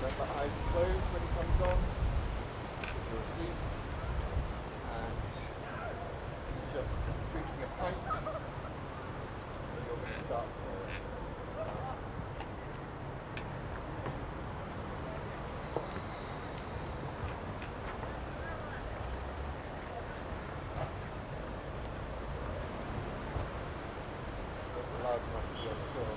let the eyes close when he comes on. If you're asleep. And he's just drinking a pint. And you're going to start snoring. Loud enough to be on the floor.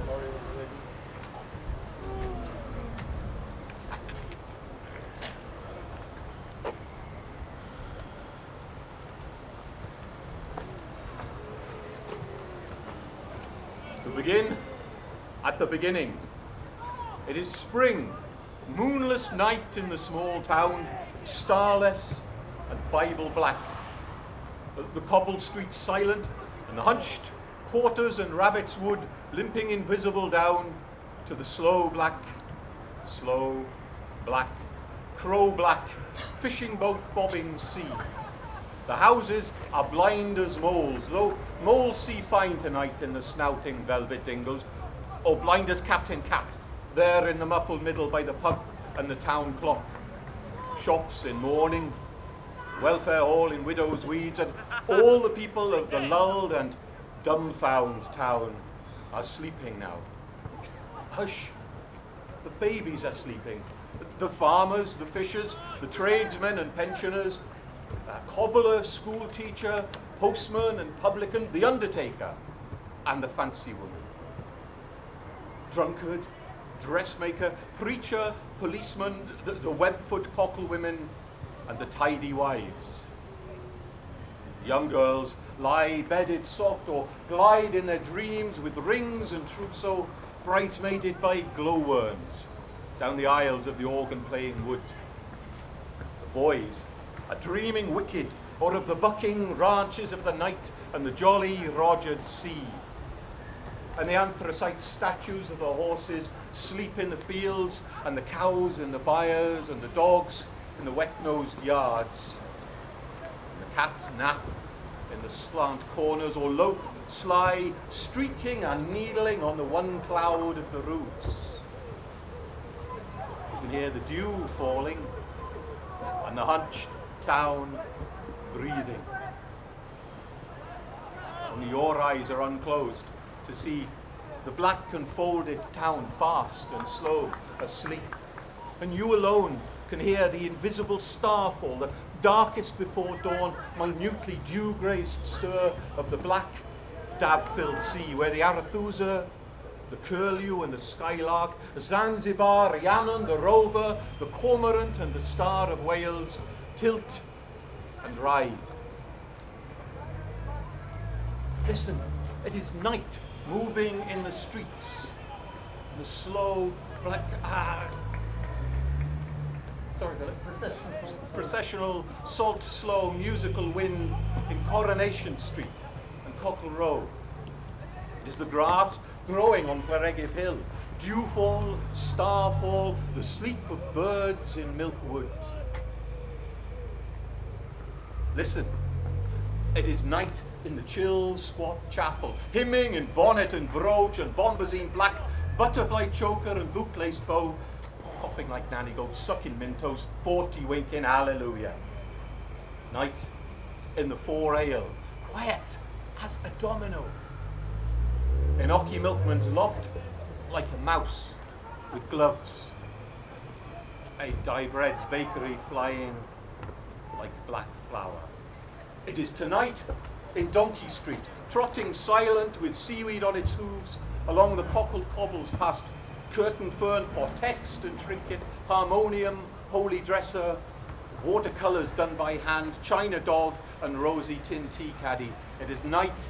Laurie, when you're ready. To begin, at the beginning. It is spring, moonless night in the small town, starless and Bible black. The cobbled streets silent, and the hunched quarters and rabbit's wood limping invisible down to the slow black, crow black, fishing boat bobbing sea. The houses are blind as moles, though moles see fine tonight in the snouting velvet dingoes, or blind as Captain Cat, there in the muffled middle by the pub and the town clock. Shops in mourning, welfare hall in widow's weeds, and all the people of the lulled and dumbfound town are sleeping now. Hush, the babies are sleeping. The farmers, the fishers, the tradesmen and pensioners, cobbler, school teacher, postman and publican, the undertaker, and the fancy woman. Drunkard, dressmaker, preacher, policeman, the webfoot cockle women, and the tidy wives. Young girls lie bedded soft or glide in their dreams with rings and trousseau bridesmaided by glowworms down the aisles of the organ-playing wood. The boys are dreaming wicked or of the bucking ranches of the night and the jolly Rogered sea. And the anthracite statues of the horses sleep in the fields, and the cows in the byres, and the dogs in the wet-nosed yards. And the cats nap in the slant corners, or lope sly, streaking and needling on the one cloud of the roofs. You can hear the dew falling, and the hunched town breathing. Only your eyes are unclosed to see the black and folded town fast and slow asleep. And you alone can hear the invisible starfall, the darkest before dawn, minutely dew-graced stir of the black, dab-filled sea, where the Arethusa, the curlew and the skylark, Zanzibar, Rhiannon, the rover, the cormorant and the star of Wales tilt and ride. Listen, it is night moving in the streets. The slow black processional salt slow musical wind in Coronation Street and Cockle Row. It is the grass growing on Claregib Hill, dewfall, starfall, the sleep of birds in Milkwood. Listen, it is night in the chill, squat chapel, hymning in bonnet and brooch and bombazine black, butterfly choker and boot-laced bow, coughing like nanny goat, sucking mintos, 40 winking hallelujah. Night in the 4 ale, quiet as a domino. In Ocky Milkman's loft, like a mouse with gloves. A Diebread's bakery flying like black flour. It is tonight in Donkey Street, trotting silent with seaweed on its hooves along the cockled cobbles past curtain fern pot, text and trinket, harmonium, holy dresser, watercolours done by hand, china dog and rosy tin tea caddy. It is night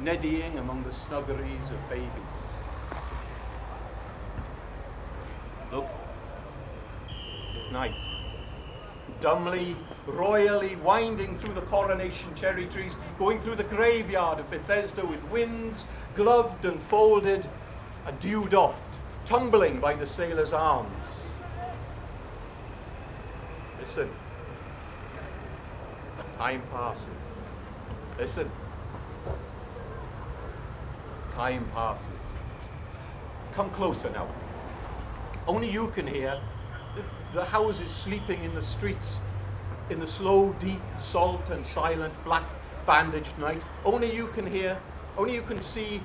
neddying among the snuggeries of babies. Look, it is night. Dumbly, royally winding through the coronation cherry trees, going through the graveyard of Bethesda with winds, gloved and folded, a dew doffed, tumbling by the sailor's arms. Listen, time passes. Listen. Time passes. Come closer now. Only you can hear the houses sleeping in the streets in the slow, deep, salt and silent black bandaged night. Only you can hear, only you can see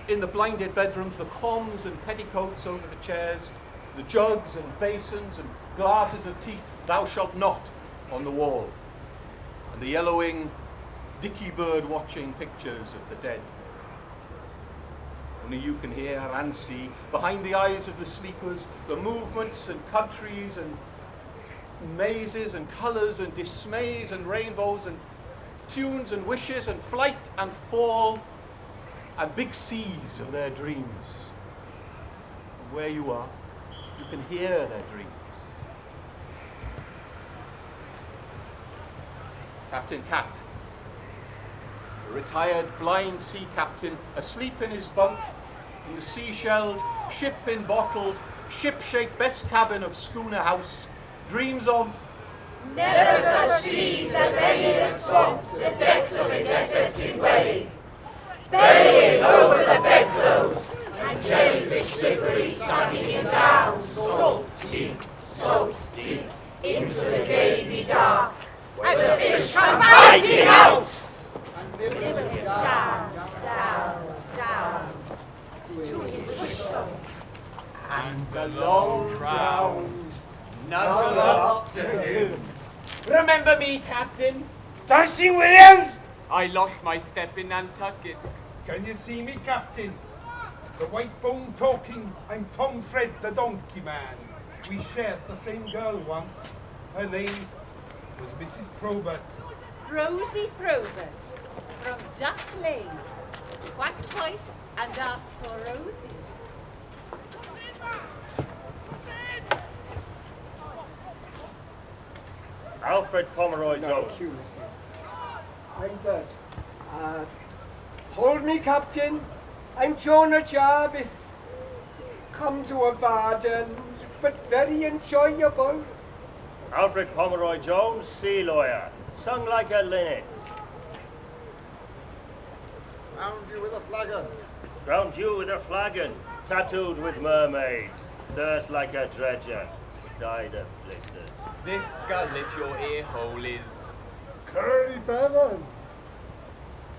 in the blinded bedrooms the combs and petticoats over the chairs, the jugs and basins and glasses of teeth, thou shalt not, on the wall, and the yellowing, dicky bird watching pictures of the dead. Only you can hear and see, behind the eyes of the sleepers, the movements and countries and mazes and colours and dismays and rainbows and tunes and wishes and flight and fall and big seas of their dreams. And where you are, you can hear their dreams. Captain Cat, a retired blind sea captain, asleep in his bunk in the sea-shelled, ship-in-bottle, ship-shaped best cabin of Schooner House, dreams of never such seas as any that swamped the decks of his SS dwelling, bellying over the bedclothes, and jellyfish slippery sucking him down, salt deep, into the gravy dark, where the fish come biting out, and live him down, to his wishbone. And the long round nuzzled up to him. Remember me, Captain? Dashing Williams! I lost my step in Nantucket. Can you see me, Captain? The white bone talking, I'm Tom Fred the donkey man. We shared the same girl once. Her name was Mrs. Probert. Rosie Probert from Duck Lane. Quack twice and ask for Rosie. Alfred Pomeroy Jones. I'm dead. Hold me, Captain. I'm Jonah Jarvis. Come to a bad end, but very enjoyable. Alfred Pomeroy Jones, sea lawyer. Sung like a linnet. Found you with a flagon. Ground you with a flagon. Tattooed with mermaids. Thirst like a dredger. Died of blisters. This scarlet your ear hole is. Curly Bevan.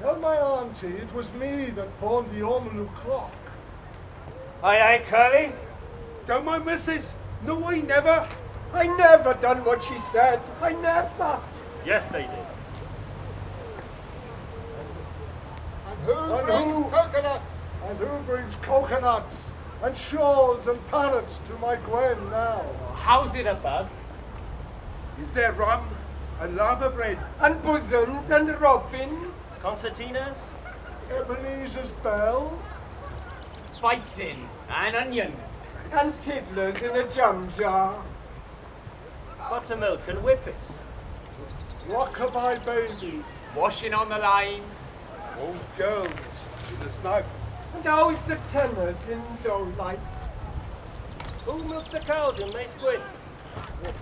Tell my auntie it was me that pawned the Ormolu clock. Aye, aye, Curly. Don't my missus? No, I never. I never done what she said. I never. Yes, they did. And who And brings who? coconuts? And who brings coconuts and shawls and parrots to my Gwen now? How's it above? Is there rum and lava bread? And bosoms and robins. Concertinas? Ebenezer's bell. Fighting and onions. And tiddlers in a jam jar. Buttermilk and whippets. Rockabye baby. Washing on the line. Old girls with a snug. And how's the tenors in Dolight? Who milks the cows in Milkwood?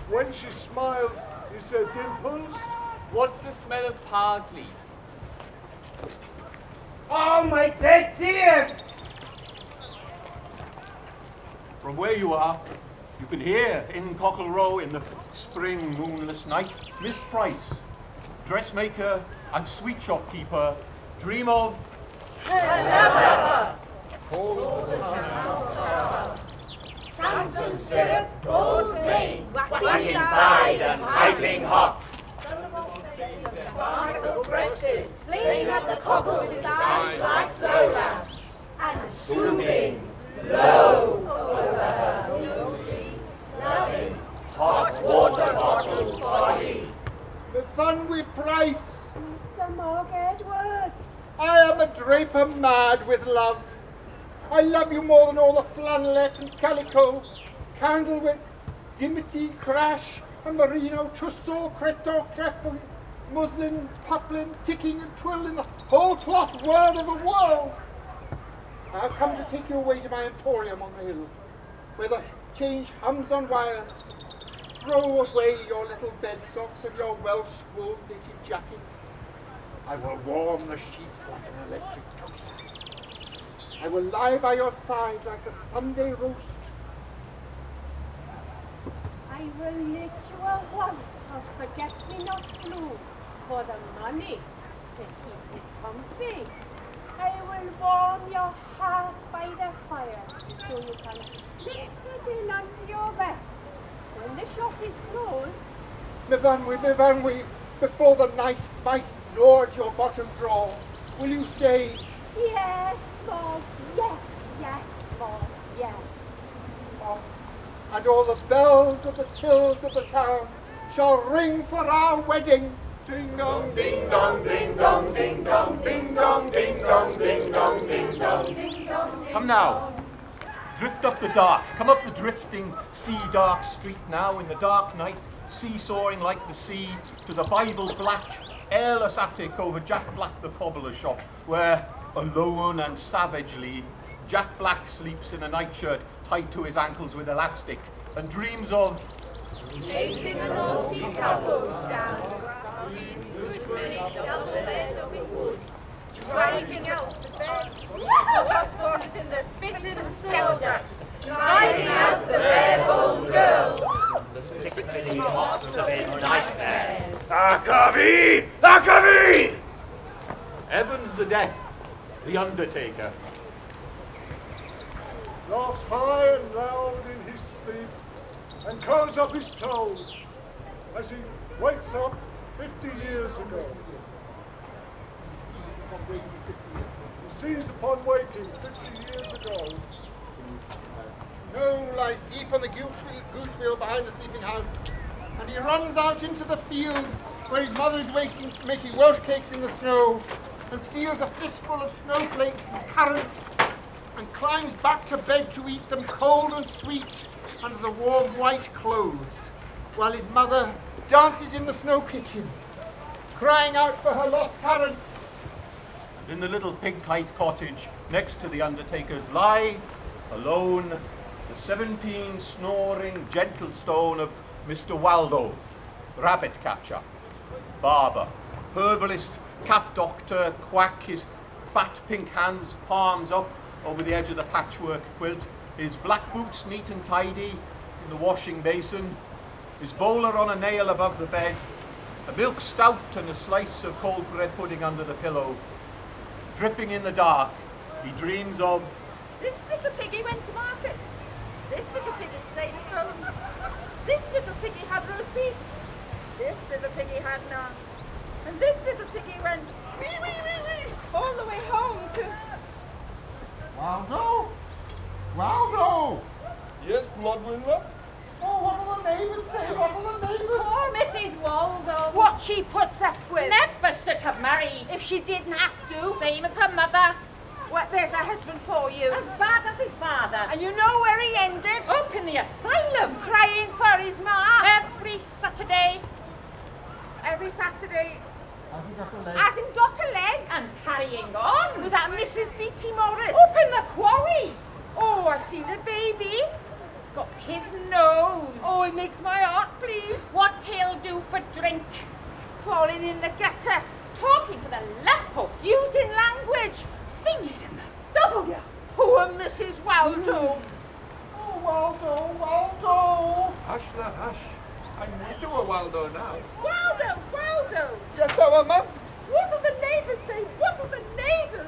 When she smiles, is there dimples? What's the smell of parsley? Oh, my dead dear! From where you are, you can hear in Cockle Row in the spring moonless night, Miss Price, dressmaker and sweet shop keeper, dream of Samson syrup, gold vein, Whacking side and piping hot. Barnacle breasted, playing at the cobbled sides like glow lamps, and stooping low over her lonely, loving, hot water bottle body. The fun with Price. Mr. Mark Edwards. I am a draper mad with love. I love you more than all the flannelette and calico, candlewick, dimity, crash, and merino, trousseau, creton, crepe, muslin, poplin, ticking and twirling, the whole cloth world of the world. I've come to take you away to my emporium on the hill, where the change hums on wires. Throw away your little bed socks and your Welsh wool knitted jacket. I will warm the sheets like an electric toaster. I will lie by your side like a Sunday roast. I will knit you a wallet of forget-me-not blue for the money to keep it comfy. I will warm your heart by the fire so you can slip it in under your vest when the shop is closed. Me vanwy, before the nice mice gnawed your bottom drawer, will you say, Yes, Lord, yes, yes, Lord, yes. oh, and all the bells of the tills of the town shall ring for our wedding? Ding dong, ding dong, ding dong, ding dong, ding dong, ding dong, ding dong, ding dong, ding dong. Come now. Drift up the dark. Come up the drifting, sea-dark street now in the dark night, seesawing like the sea, to the Bible black, airless attic over Jack Black the cobbler's shop, where, alone and savagely, Jack Black sleeps in a nightshirt tied to his ankles with elastic, and dreams of Chasing the naughty couples down the grass, double bed of wood, dragging out the bed, transporters in their spit and sawdust, driving out the bare-boned girls. The 6 million moths of his nightmares. Akavi! Akavi! Evans the Death, the Undertaker. Laughs high and loud in his sleep and curls up his toes as he wakes up 50 years ago. He seized upon waking 50 years ago. Snow lies deep on the goose field behind the sleeping house, and he runs out into the field where his mother is making Welsh cakes in the snow, and steals a fistful of snowflakes and currants, and climbs back to bed to eat them cold and sweet under the warm white clothes, while his mother dances in the snow kitchen, crying out for her lost currants. And in the little pig-kite cottage next to the Undertaker's lie, alone, the 17 snoring gentle stone of Mr. Waldo, rabbit catcher, barber, herbalist, cap doctor, quack, his fat pink hands, palms up over the edge of the patchwork quilt, his black boots neat and tidy in the washing basin, his bowler on a nail above the bed, a milk stout and a slice of cold bread pudding under the pillow. Dripping in the dark, he dreams of This little piggy went to market. This little piggy stayed at home. This little piggy had roast beef. This little piggy had none. And this little piggy went wee wee wee wee all the way home to Waldo? Waldo! Yes, Bloodwind, love? Oh, what will the neighbours say? What will the neighbours Poor Mrs. Waldo. what she puts up with. Never should have married. If she didn't have to, Same as her mother. well, there's a husband for you. As bad as his father. And you know where he ended? Up in the asylum. Crying for his ma. Every Saturday. Every Saturday. Has he got a leg? Hasn't got a leg. And carrying on. With that Mrs. Beatty Morris. Up in the quarry. Oh, I see the baby. He's got his nose. Oh, it makes my heart bleed. What he'll do for drink. Falling in the gutter. Talking to the lamppost. Using language. Singing in the W. Poor Mrs. Waldo. Oh, Waldo, Waldo! Hush, love, hush. I'm new to a Waldo now. Waldo, Waldo. Yes, our mum. What will the neighbours say? What will the neighbours?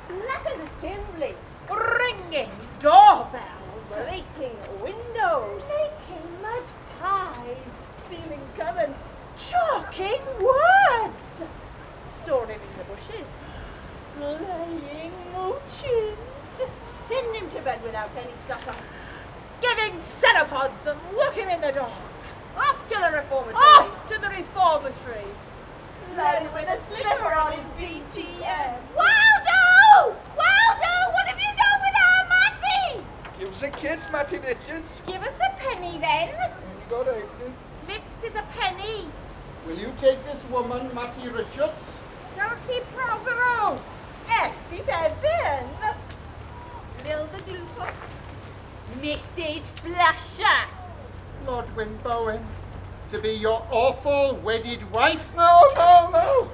Black as a chimney, Ringing doorbells. breaking windows, Making mud pies. stealing currants, Chalking words. storing in the bushes, Playing moochins. send him to bed without any supper, Giving celopods and looking in the dark. off to the reformatory, Off to the reformatory. led with a slipper on his BTM. Waldo! Waldo, what have you done with our Matty? Give us a kiss, Matty Richards. Give us a penny then. You got anything? Lips is a penny. Will you take this woman, Matty Richards? Nancy Prothero. Effie Bevan. Lilda Glupot. Mrs. Flusher. Lodwyn Bowen, to be your awful wedded wife? No, no, no.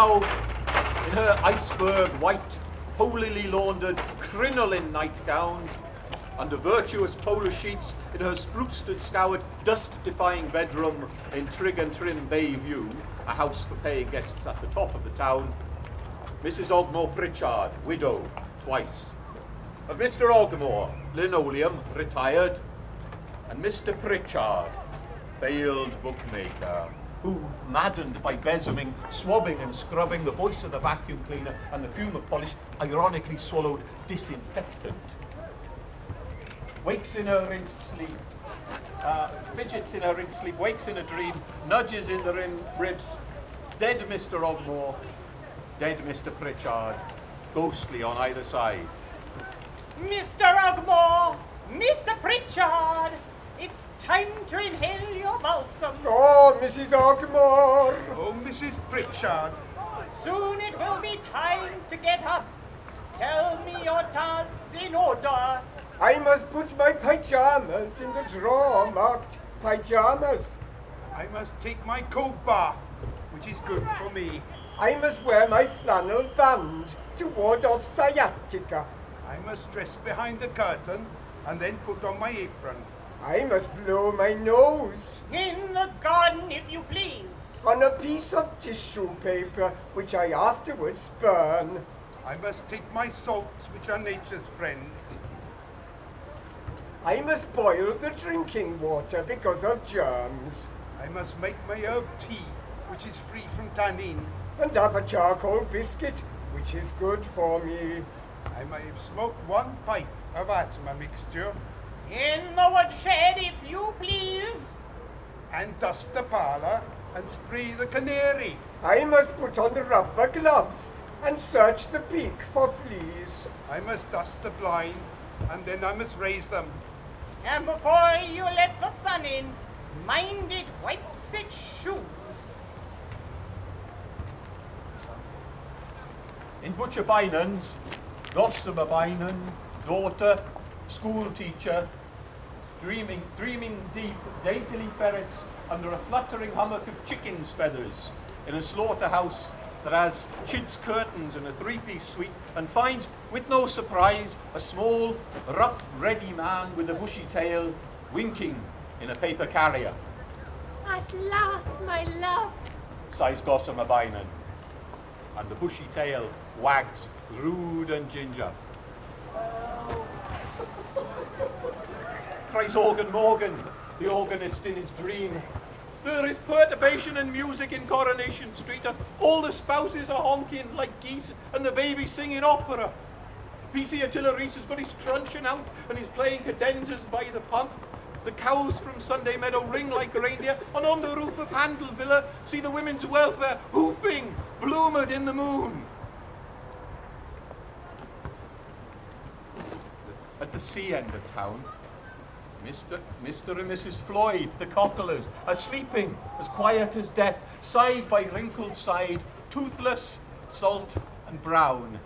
now, in her iceberg white, holily laundered, crinoline nightgown, under virtuous polo sheets, in her spruced and scoured, dust-defying bedroom in Trig and Trim Bay View, a house for paying guests at the top of the town, Mrs. Ogmore Pritchard, widow, twice. Of Mr. Ogmore, linoleum, retired, and Mr. Pritchard, failed bookmaker, who, maddened by besoming, swabbing and scrubbing, the voice of the vacuum cleaner and the fume of polish, ironically swallowed disinfectant. Wakes in her rinsed sleep, fidgets in her rinsed sleep, wakes in a dream, nudges in the ribs, dead Mr. Ogmore, dead Mr. Pritchard, ghostly on either side. Mr. Ogmore, Mr. Pritchard, it's time to inhale your balsam. Oh, Mrs. Ogmore. Oh, Mrs. Pritchard. Soon it will be time to get up. Tell me your tasks in order. I must put my pyjamas in the drawer marked pyjamas. I must take my cold bath, which is good for me. I must wear my flannel band to ward off sciatica. I must dress behind the curtain and then put on my apron. I must blow my nose. In the garden, if you please. On a piece of tissue paper, which I afterwards burn. I must take my salts, which are nature's friend. I must boil the drinking water because of germs. I must make my herb tea, which is free from tannin. And have a charcoal biscuit, which is good for me. I may have smoked one pipe of asthma mixture. In the woodshed, if you please. And dust the parlour and spray the canary. I must put on the rubber gloves and search the peak for fleas. I must dust the blind and then I must raise them. And before you let the sun in, mind it wipes its shoes. In Butcher Bynan's, Gossamer Bynan, daughter, school teacher, dreaming deep, daintily ferrets under a fluttering hummock of chicken's feathers in a slaughterhouse that has chintz curtains and a three-piece suite, and finds, with no surprise, a small, rough, ready man with a bushy tail winking in a paper carrier. At last, my love. Sighs Gossamer Bynan, and the bushy tail wags rude and ginger. Cries Organ Morgan, the organist in his dream. There is perturbation and music in Coronation Street. All the spouses are honking like geese and the baby singing opera. P.C. Attila Reese has got his truncheon out and he's playing cadenzas by the pump. The cows from Sunday Meadow ring like reindeer, and on the roof of Handel Villa see the women's welfare hoofing, bloomed in the moon. At the sea end of town, Mr. and Mrs. Floyd, the Cocklers, are sleeping as quiet as death, side by wrinkled side, toothless, salt and brown,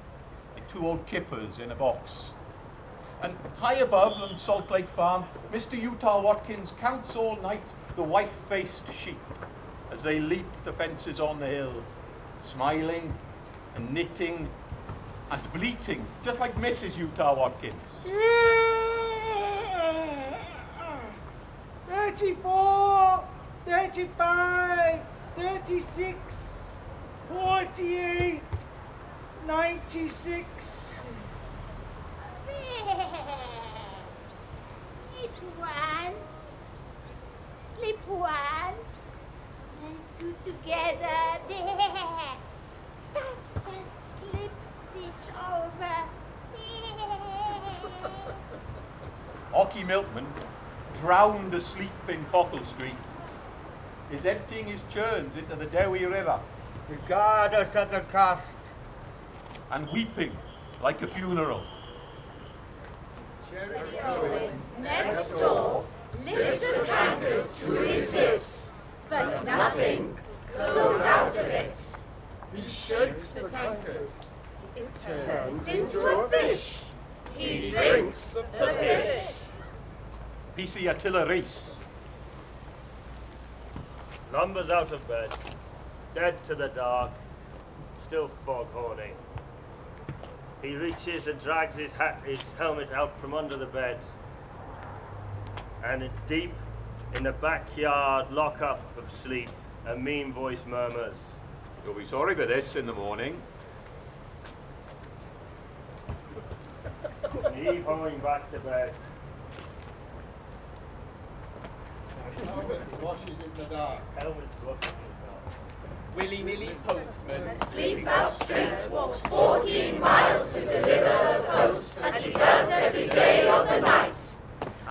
like two old kippers in a box. And high above on Salt Lake Farm, Mr. Utah Watkins counts all night the wife-faced sheep as they leap the fences on the hill, smiling and knitting and bleating, just like Mrs. Utah Watkins. 34, 35, 36, 48, 96. Eat one, sleep one, and two together. Pass the slip stitch over. Ocky Milkman, drowned asleep in Cockle Street, is emptying his churns into the Dewi River. Regard us at the cost. And weeping like a funeral. Next door lifts the tankard to his lips, but nothing flows out of it. He shakes the tankard. It turns into a fish. He drinks the fish. P.C. Attila Reese. Lumber's out of bed, dead to the dark, still foghorning. He reaches and drags his helmet out from under the bed. And deep in the backyard lockup of sleep, a mean voice murmurs, You'll be sorry for this in the morning. Eve going back to bed. Washes in the dark. Helmet's washing in the dark. Willy-nilly postman. Sleep out street walks 14 miles to deliver the post, as he does every day of the night.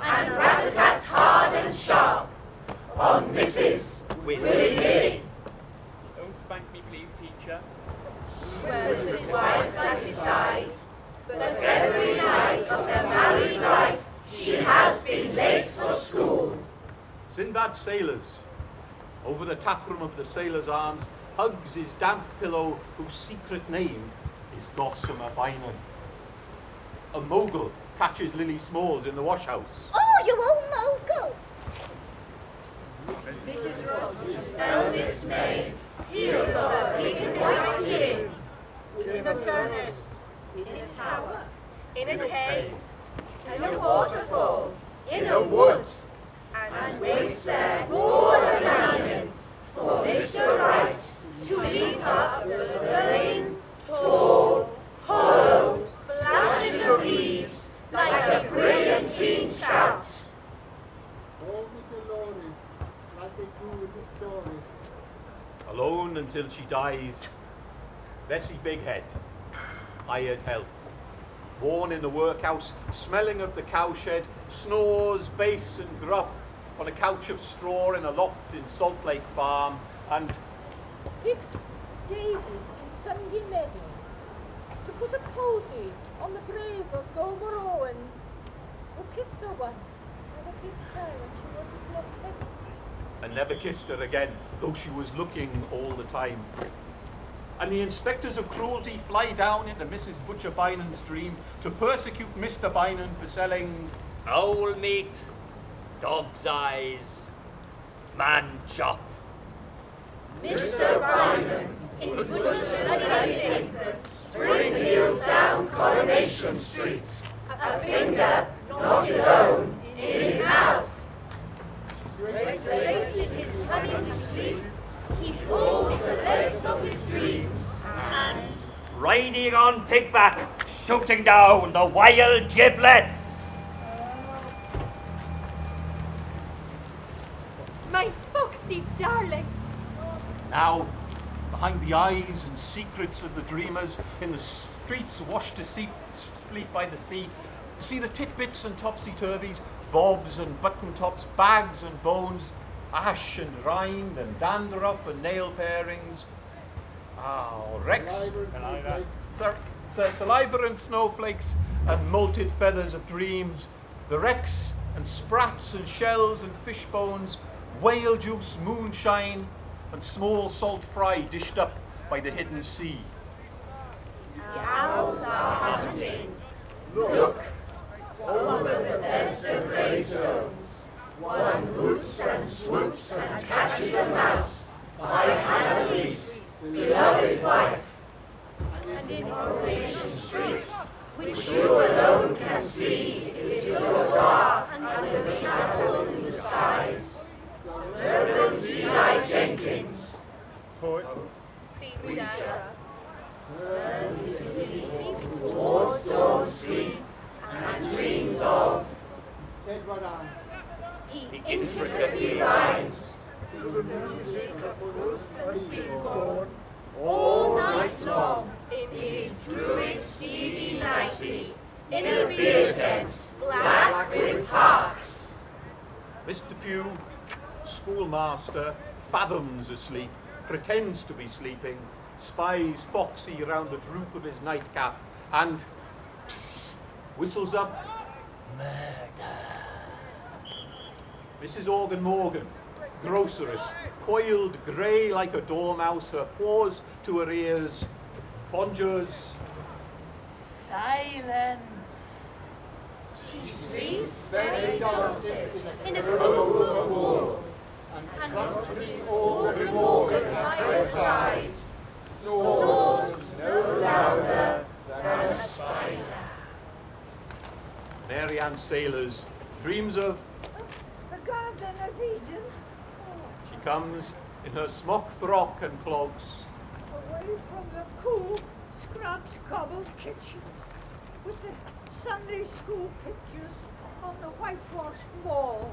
And rat-a-tats hard and sharp on Mrs. Willy-nilly. Don't spank me, please, teacher. With his wife at his side, but every night of their married life, she has been late for school. Sinbad sailors, over the taproom of the Sailor's Arms, hugs his damp pillow whose secret name is Gossamer Bynum. A mogul catches Lily Smalls in the washhouse. Oh, you old mogul! Eldest maid, heels of her pink and white skin. In a furnace, In a tower, in a cave, in a waterfall, in a wood, and waits there more as an onion for Mr. Right to leap up the lane, tall, hollow, flashes of leaves like a brilliantine trout. All with the lorries, like they do in the stories. Alone until she dies, Bessie Bighead, hired help. Born in the workhouse, smelling of the cowshed, snores bass and gruff on a couch of straw in a loft in Salt Lake Farm, and Picks daisies in Sunday Meadow to put a posy on the grave of Gomer Owen, who kissed her once with a pigsty when she wouldn't look him. and never kissed her again, though she was looking all the time. And the inspectors of cruelty fly down into Mrs. Butcher Bynum's dream to persecute Mr. Bynum for selling Owl meat, dog's eyes, man chop. Mr. Bynum, in Butcher's bloody apron, spring heels down Coronation Street, a finger, not his own, in his mouth. Replacing his honeyed sleep, he pulls the legs of his dreams, and Riding on pigback, shooting down the wild giblets. My foxy darling! now, behind the eyes and secrets of the dreamers, in the streets washed to sleep by the sea, see the titbits and topsy-turvies, bobs and button-tops, bags and bones, ash and rind and dandruff and nail parings. Wrecks, saliva and snowflakes and molted feathers of dreams, the wrecks and sprats and shells and fish bones, whale juice, moonshine, and small salt fry dished up by the hidden sea. the owls are hunting. Look, over the Bethesda gravestones, one hoots and swoops and catches a mouse by Hannah Lee's beloved wife. And in Coronation Street, which you alone can see, is so dark under the shadow of blue skies. Reverend Eli Jenkins, Poet, preacher, turns his feet towards dawn sleep and dreams of Edward Ann. he intricately rhymes to the music of truth and beatborn all night long in his druid seedy nighty, in a beer tent black with parks. Mr. Pugh, schoolmaster, fathoms asleep, pretends to be sleeping, spies Foxy round the droop of his nightcap, and whistles up, murder. Mrs. Organ Morgan, groceress, coiled grey like a dormouse, her paws to her ears, conjures silence. She sleeps very dulcet in a cove of wool, and country's Organ Morgan at her side snores sailors dreams of. The Garden of Eden. She comes in her smock frock and clogs. Away from the cool, scrubbed cobbled kitchen, with the Sunday school pictures on the whitewashed wall,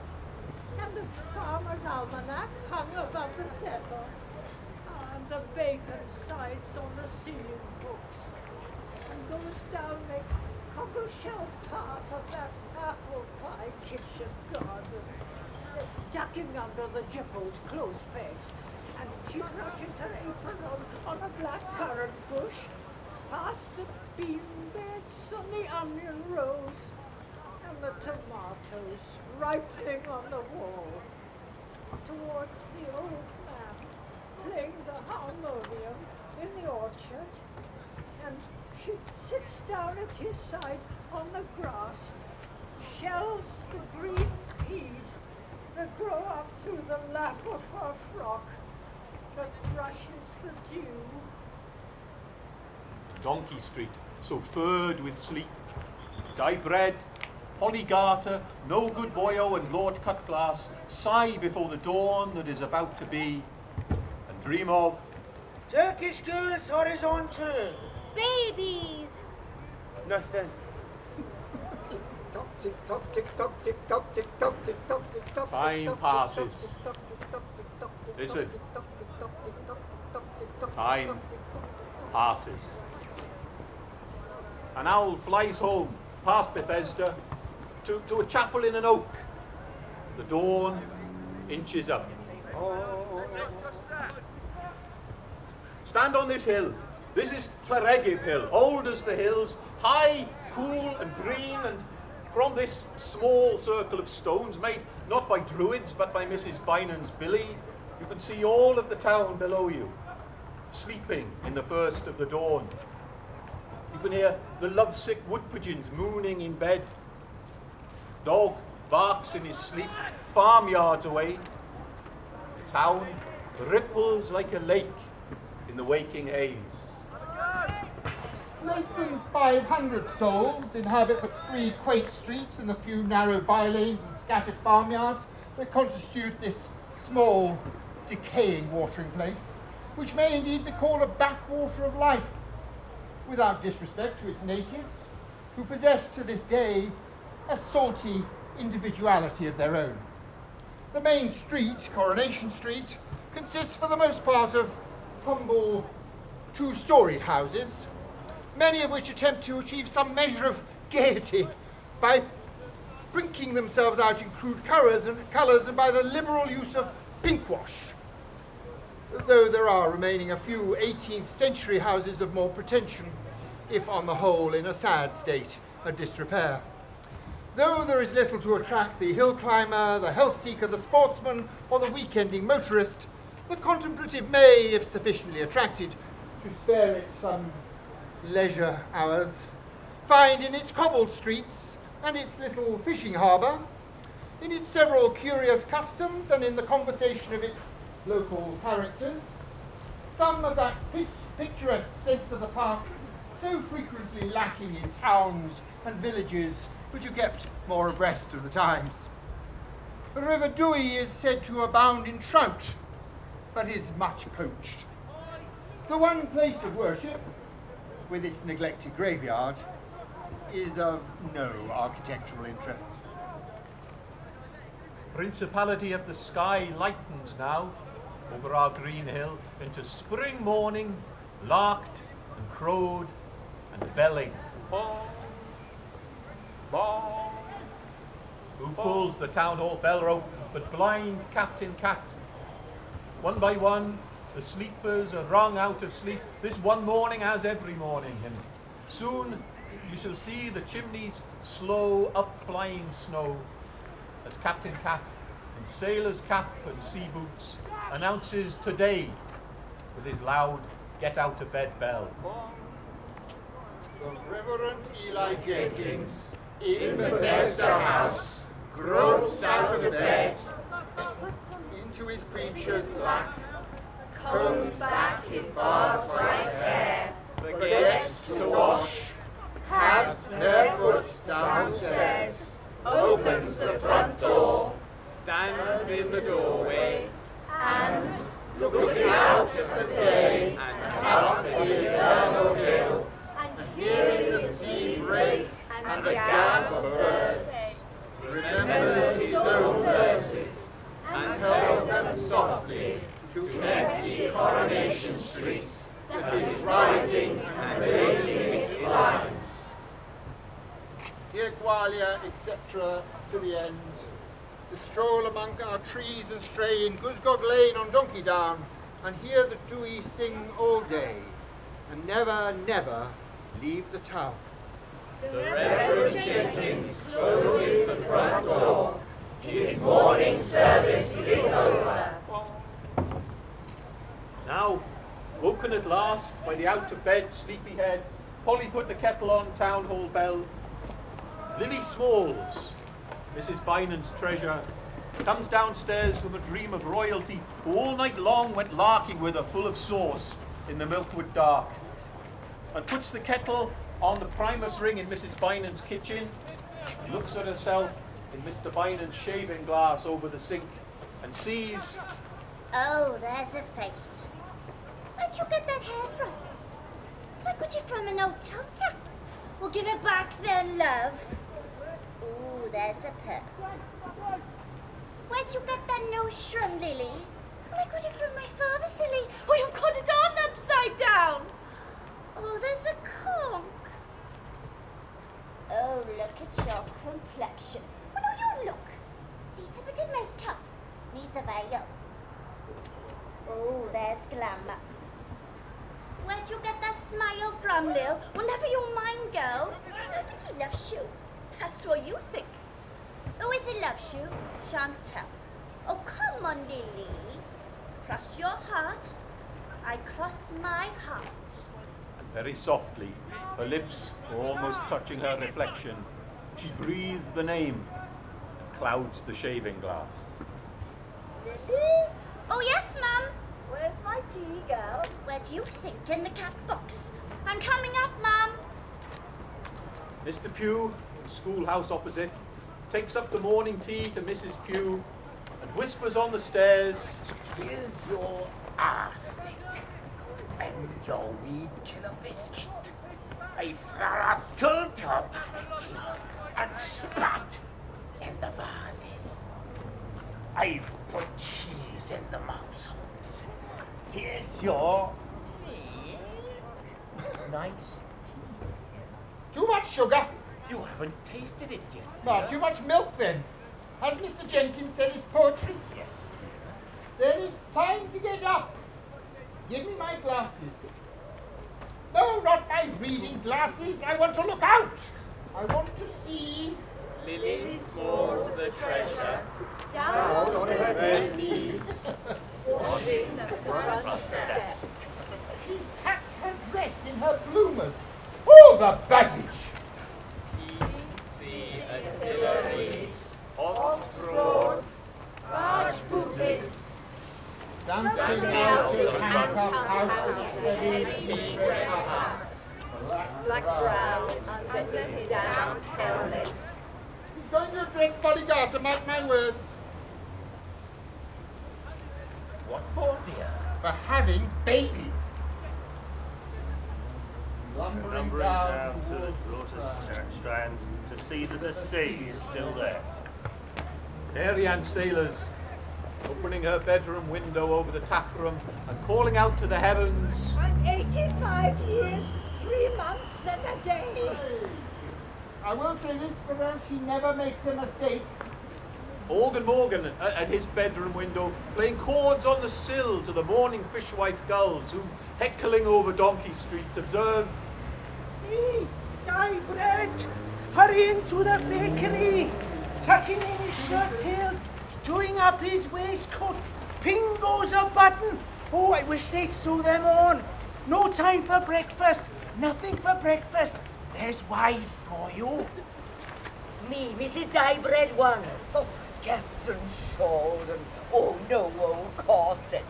and the farmer's almanac hung above the settle, and the bacon sides on the ceiling hooks, and goes down the cockleshell path of that apple pie kitchen garden, ducking under the Jippos' clothes pegs, and she brushes her apron on a black currant bush, past the bean beds on the onion rows, and the tomatoes ripening on the wall, towards the old man playing the harmonium in the orchard, and she sits down at his side on the grass, shells the green peas that grow up through the lap of her frock, that brushes the dew. Donkey Street, so furred with sleep. Dye bread, Polly Garter, no good boyo and Lord Cutglass sigh before the dawn that is about to be, and dream of Turkish girls horizontal. Babies! Nothing. Tick-tock, tick-tock, tick-tock, tick-tock, tick-tock, tick-tock, tick-tock. Time passes. Listen. Time passes. An owl flies home past Bethesda to a chapel in an oak. The dawn inches up. Stand on this hill. This is Llaregib Hill, old as the hills, high, cool and green, and from this small circle of stones, made not by druids but by Mrs. Bynan's Billy, you can see all of the town below you, sleeping in the first of the dawn. You can hear the lovesick wood pigeons mooning in bed. Dog barks in his sleep, farmyards away. The town ripples like a lake in the waking haze. Less than 500 souls inhabit the 3 quaint streets and the few narrow bylanes and scattered farmyards that constitute this small, decaying watering place, which may indeed be called a backwater of life, without disrespect to its natives, who possess to this day a salty individuality of their own. The main street, Coronation Street, consists for the most part of humble 2-storied houses, many of which attempt to achieve some measure of gaiety by brinking themselves out in crude colours and by the liberal use of pinkwash, though there are remaining a few 18th century houses of more pretension, if on the whole in a sad state of disrepair. Though there is little to attract the hill climber, the health seeker, the sportsman, or the weekending motorist, the contemplative may, if sufficiently attracted to spare it some leisure hours, find in its cobbled streets and its little fishing harbour, in its several curious customs and in the conversation of its local characters, some of that picturesque sense of the past so frequently lacking in towns and villages which are kept more abreast of the times. The River Dewey is said to abound in trout, but is much poached. The one place of worship, with its neglected graveyard, is of no architectural interest. Principality of the sky lightens now over our green hill into spring morning, larked and crowed and belling. Bong, bong. Who pulls the town hall bell rope but blind Captain Cat? One by one, the sleepers are wrung out of sleep, this one morning as every morning, and soon you shall see the chimneys slow up-flying snow as Captain Cat, in sailor's cap and sea boots, announces today with his loud get-out-of-bed bell. The Reverend Eli Jenkins, in Bethesda House, gropes out of bed, into his preacher's lap, combs back his barbed white hair, forgets to wash, has barefoot downstairs, in the doorway, and looking out at the day, and up the eternal hill, and hearing the sea break, and the gab of birds, remembers his own verses, and tells them softly to empty Coronation Street, that is writing and raising its lines. Dear Gwalia, etc., to the end, to stroll among our trees and stray in Gusgog Lane on Donkey Down, and hear the dewy sing all day, and never, never leave the town. The Reverend Jenkins closes the front door. His morning service is over. Now, woken at last by the out-of-bed sleepyhead, Polly put the kettle on town hall bell. Lily Smalls, Mrs. Bynan's treasure, comes downstairs from a dream of royalty, who all night long went larking with her full of sauce in the Milkwood dark, and puts the kettle on the Primus ring in Mrs. Bynan's kitchen, looks at herself in Mr. Bynan's shaving glass over the sink, and sees... Oh, there's a face. Where'd you get that hair from? I got it from an old tonka. Well, give it back then, love. Ooh, there's a pip. Where'd you get that nose from, Lily? Well, I got it from my father, silly. Oh, you've got it on upside down. Oh, there's a conch. Oh, look at your complexion. Well, no, you look. Needs a bit of makeup. Needs a veil. Oh, there's glamour. Where'd you get that smile from, Lil? Well, never you mind, girl. Nobody loves you. That's what you think. Who is it loves you? Chantal. Oh, come on, Lily. Cross your heart. I cross my heart. And very softly, her lips were almost touching her reflection, she breathes the name and clouds the shaving glass. Lily? Oh, yes, Mum. Where's my tea, girl? Where do you think? In the cat box. I'm coming up, Mum. Mr. Pugh, the schoolhouse opposite, takes up the morning tea to Mrs. Pugh and whispers on the stairs, "Here's your arsenic and your wee killer biscuit. I throttled your parakeet and spat in the vases. I put cheese in the mouse holes. Here's your nice tea. Too much sugar? You haven't tasted it yet. Not too much milk, then. Has Mr. Jenkins said his poetry? Yes, dear. Then it's time to get up. Give me my glasses. No, not my reading glasses. I want to look out. I want to see... Lily Smalls the treasure. Down on her bare knees, swashing the front step. She tacked her dress in her bloomers. All the baggage. Easy artilleries, Off-broad, barge-booted, Something out of handcuff house, heavy black brown under his down helmet. He's going to address bodyguards, mark my words. What for, dear? For having babies. Lumbering down to the Drogheda Strand to see that the sea is still there. Mary Ann Sailors, opening her bedroom window over the tap room and calling out to the heavens, I'm 85 years, 3 months and a day. I will say this for her, she never makes a mistake. Morgan Morgan at his bedroom window, playing chords on the sill to the morning fishwife gulls who, heckling over Donkey Street, observe, Hey, Guy Brent, hurrying to the bakery, tucking in his shirt tails, doing up his waistcoat. Ping goes a button. Oh, I wish they'd sew them on. No time for breakfast. Nothing for breakfast. There's wife for you. Me, Mrs. Diebread one. Oh, Captain Sheldon. Oh, no old corset.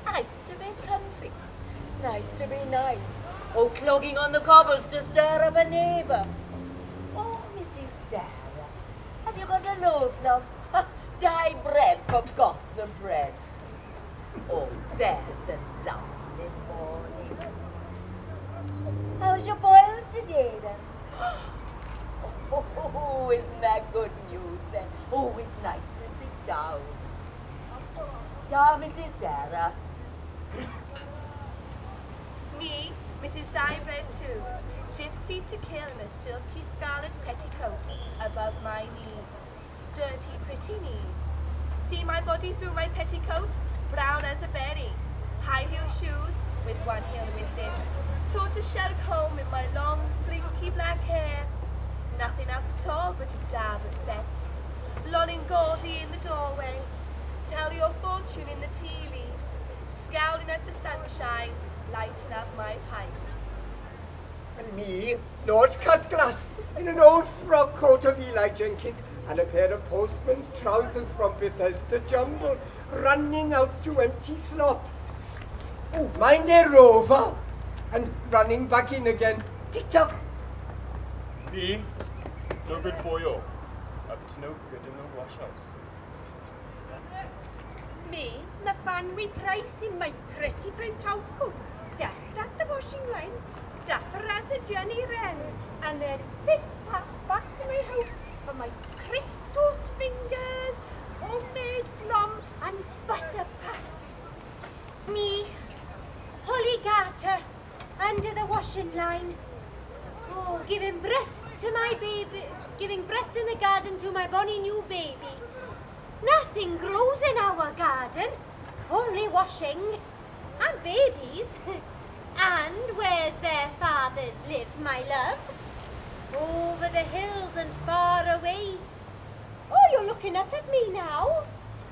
Nice to be comfy. Nice to be nice. Oh, clogging on the cobbles to stir up a neighbour. Oh, Mrs. Sarah, have you got a loaf, love? Dye bread forgot the bread. Oh, there's a lovely morning. How's your boils today, then? Oh, isn't that good news then? Oh, it's nice to sit down. Mrs. Sarah. Me, Mrs. Dybread too, gypsy to kill in a silky scarlet petticoat above my knees. Dirty, pretty knees. See my body through my petticoat, brown as a berry. High heel shoes with one heel missing. Tortoiseshell comb in my long, slinky black hair. Nothing else at all but a dab of scent. Lolling Goldie in the doorway. Tell your fortune in the tea leaves. Scowling at the sunshine, lighting up my pipe. And me, Lord Cutglass, in an old frock coat of Eli Jenkins and a pair of postman's trousers from Bethesda Jumble, running out to empty slops. Oh, mind their rover, and running back in again. Tick-tock. Me, no good for you. Up to no good in the wash house. Me, the Fanwy Price in my pretty print house coat, deft at the washing line, dapper as a Jenny Wren, and then big pat back to my house for my crisp toast fingers, homemade plum, and butter pat. Me, Holly Garter, under the washing line. Oh, giving breast to my baby, giving breast in the garden to my bonny new baby. Nothing grows in our garden, only washing, and babies. And where's their fathers live, my love? Over the hills and far away. Oh, you're looking up at me now.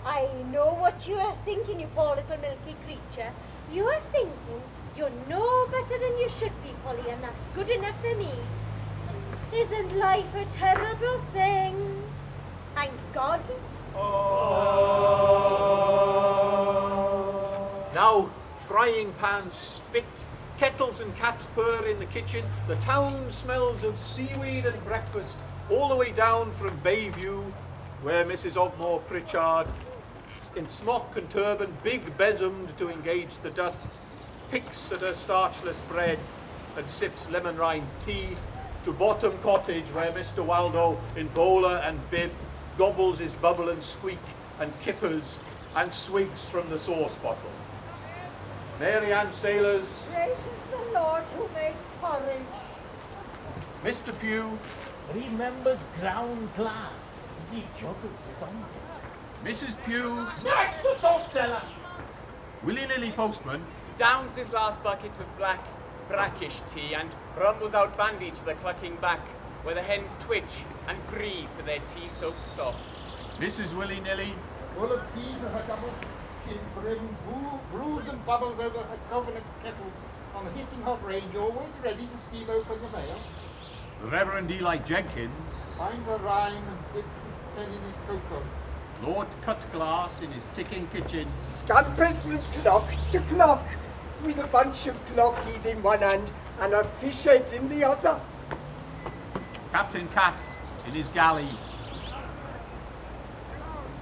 I know what you are thinking, you poor little milky creature. You are thinking you're no better than you should be, Polly, and that's good enough for me. Isn't life a terrible thing? Thank God. Now, frying pans spit, kettles and cats purr in the kitchen, the town smells of seaweed and breakfast, all the way down from Bayview, where Mrs. Ogmore Pritchard, in smock and turban, big besomed to engage the dust, picks at her starchless bread and sips lemon rind tea, to Bottom Cottage, where Mr. Waldo, in bowler and bib, gobbles his bubble and squeak and kippers and swigs from the sauce bottle. Mary Ann Sailors, Praises the Lord who made porridge. Mr. Pugh, remembers ground glass. He juggles it on it. Mrs. Pugh, Next the salt cellar! Willy-nilly Postman, Downs his last bucket of black, brackish tea and rumbles out bandy to the clucking back, where the hens twitch and grieve for their tea-soaked sobs. Mrs. Willy-nilly, full of tea to her double chin brim, brews and bubbles over her covenant kettles on the hissing hot range, always ready to steam open the mail. the Reverend Eli Jenkins, Finds a rhyme and dips his pen in his cocoa. Lord Cutglass in his ticking kitchen, Scampers from clock to clock, with a bunch of clockies in one hand and a fish head in the other. Captain Cat in his galley,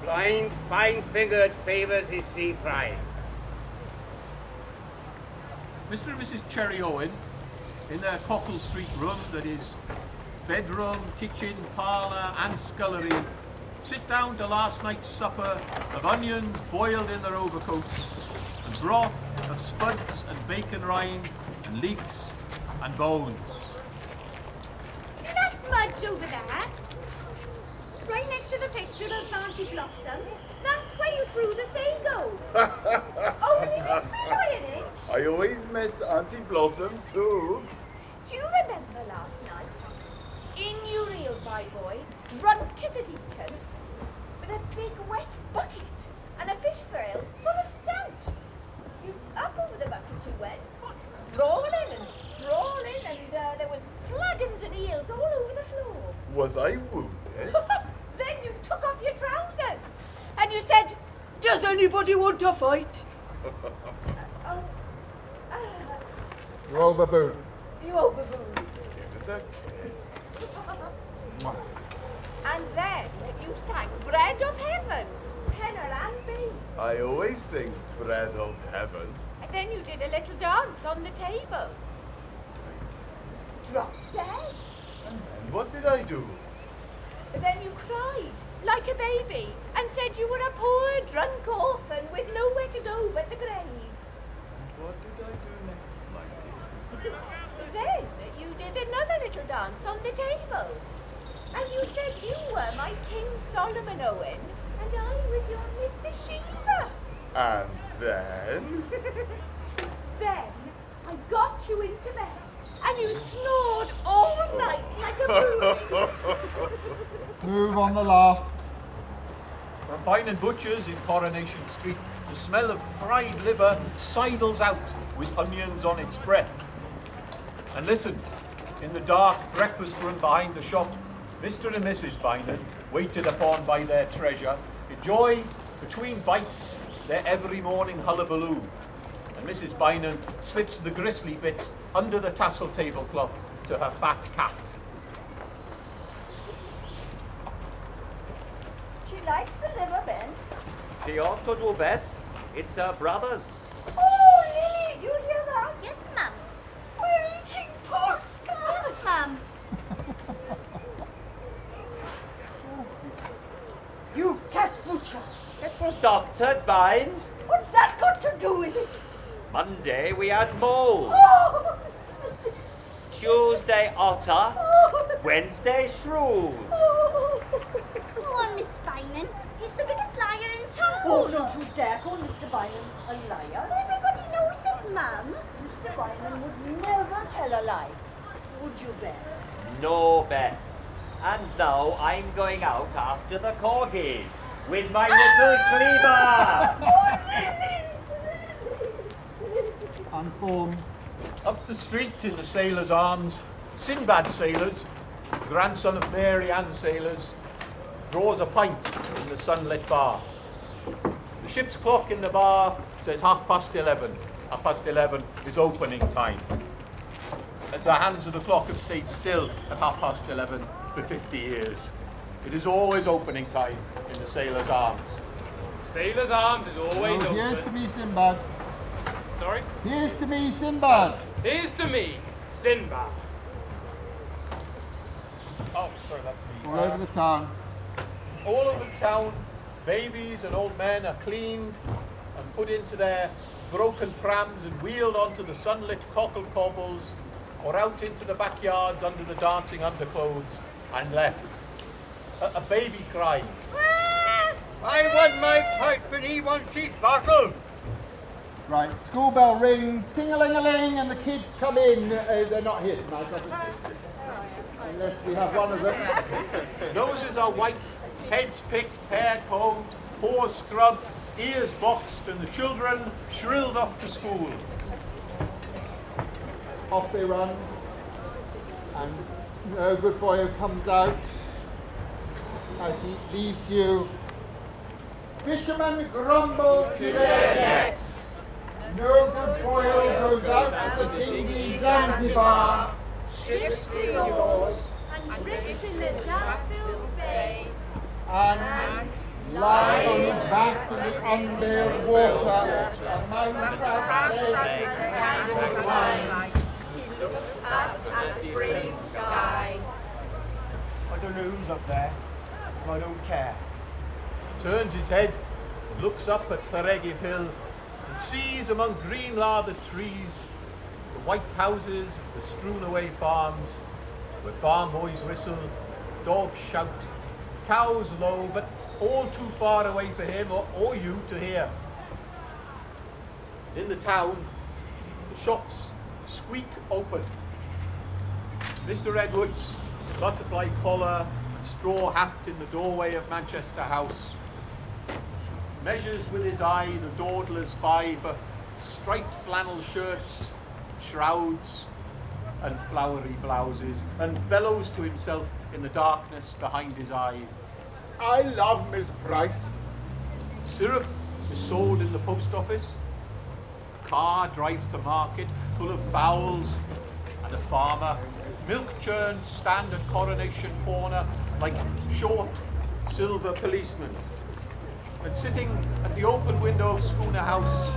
Blind, fine-fingered favours his sea frying. Mr. and Mrs. Cherry Owen in their Cockle Street room that is bedroom, kitchen, parlour and scullery, sit down to last night's supper of onions boiled in their overcoats and broth of spuds and bacon rind and leeks and bones. See that smudge over there? Right next to the picture of Auntie Blossom. That's where you threw the sago. Oh, and you missed me by an inch. I always miss Auntie Blossom too. Do you remember last night? In your reel, my boy, drunk as a deacon, with a big wet bucket and a fish frail full of stout. You up over the bucket you went, drawling and sprawling, and there was flagons and eels all over the floor. Was I wounded? Then you took off your trousers and you said, "Does anybody want to fight?" You overboard. You overboard. Give us a kiss. And then you sang Bread of Heaven, tenor and I always sing Bread of Heaven. And then you did a little dance on the table. Drop dead. And what did I do? Then you cried, like a baby, and said you were a poor, drunk orphan with nowhere to go but the grave. And what did I do next, my dear? Then you did another little dance on the table. And you said you were my King Solomon Owen, and I was your Mrs. Shiva. And then? Then I got you into bed, and you snored all night like a booby. Move on the laugh. From Pine and Butcher's in Coronation Street, the smell of fried liver sidles out with onions on its breath. And listen, in the dark breakfast room behind the shop, Mr. and Mrs. Bynum, waited upon by their treasure, enjoy, between bites, their every morning hullabaloo. And Mrs. Bynum slips the gristly bits under the tassel tablecloth to her fat cat. She likes the liver, Ben. She ought to do best. It's her brother's. Oh, Lily, do you hear that? Yes, ma'am. We're eating postcards. Yes, ma'am. You cat butcher. It was doctored, Bind. What's that got to do with it? Monday we had moles. Oh! Tuesday otter. Wednesday shrews. Go on, Miss Bynum. He's the biggest liar in town. Oh, don't you dare call Mr. Bynum a liar. Everybody knows it, ma'am. Mr. Bynum would never tell a lie. Would you, Ben? No, Bess. And now I'm going out after the corgis with my little cleaver. Unformed. Up the street in the Sailors' Arms, Sinbad Sailors, grandson of Mary Ann Sailors, draws a pint in the sunlit bar. The ship's clock in the bar says 11:30. 11:30 is opening time. The hands of the clock have stayed still at 11:30 for 50 years. It is always opening time in the Sailors' Arms. Sailors' Arms is always Oh, open. here's to me, Sinbad. Sorry? Here's to me, Sinbad. Here's to me, Sinbad. Oh, sorry, that's me. All over the town. All over the town, babies and old men are cleaned and put into their broken prams and wheeled onto the sunlit cockle cobbles or out into the backyards under the dancing underclothes and left. A baby cries. I want my pipe and he wants his bottle. Right, school bell rings, ting-a-ling-a-ling, and the kids come in. They're not here tonight, obviously. Unless we have one of them. Noses are white, heads picked, hair combed, paws scrubbed, ears boxed, and the children shrilled off to school. Off they run, and no good boy who comes out as he leaves you. Fishermen grumble to their nets. No good boy who goes out to the dinghy Zanzibar. Ships the oars and drifts in the dark-filled bay. And lie on his back in the unveiled water among the crabs and lines. He looks up at the free sky. I don't know who's up there, but I don't care. Turns his head, looks up at Llanrhegiv Hill, and sees among green lathered trees the white houses, the strewn away farms, where farm boys whistle, dogs shout, cows low, but all too far away for him or you to hear. In the town, the shops squeak open. Mr. Edwards, butterfly collar and straw hat in the doorway of Manchester House, measures with his eye the dawdlers by for striped flannel shirts, shrouds, and flowery blouses, and bellows to himself in the darkness behind his eye. I love Miss Price. Syrup is sold in the post office. A car drives to market full of fowls, and a farmer. Milk churns stand at Coronation Corner like short silver policemen. And sitting at the open window of Schooner House,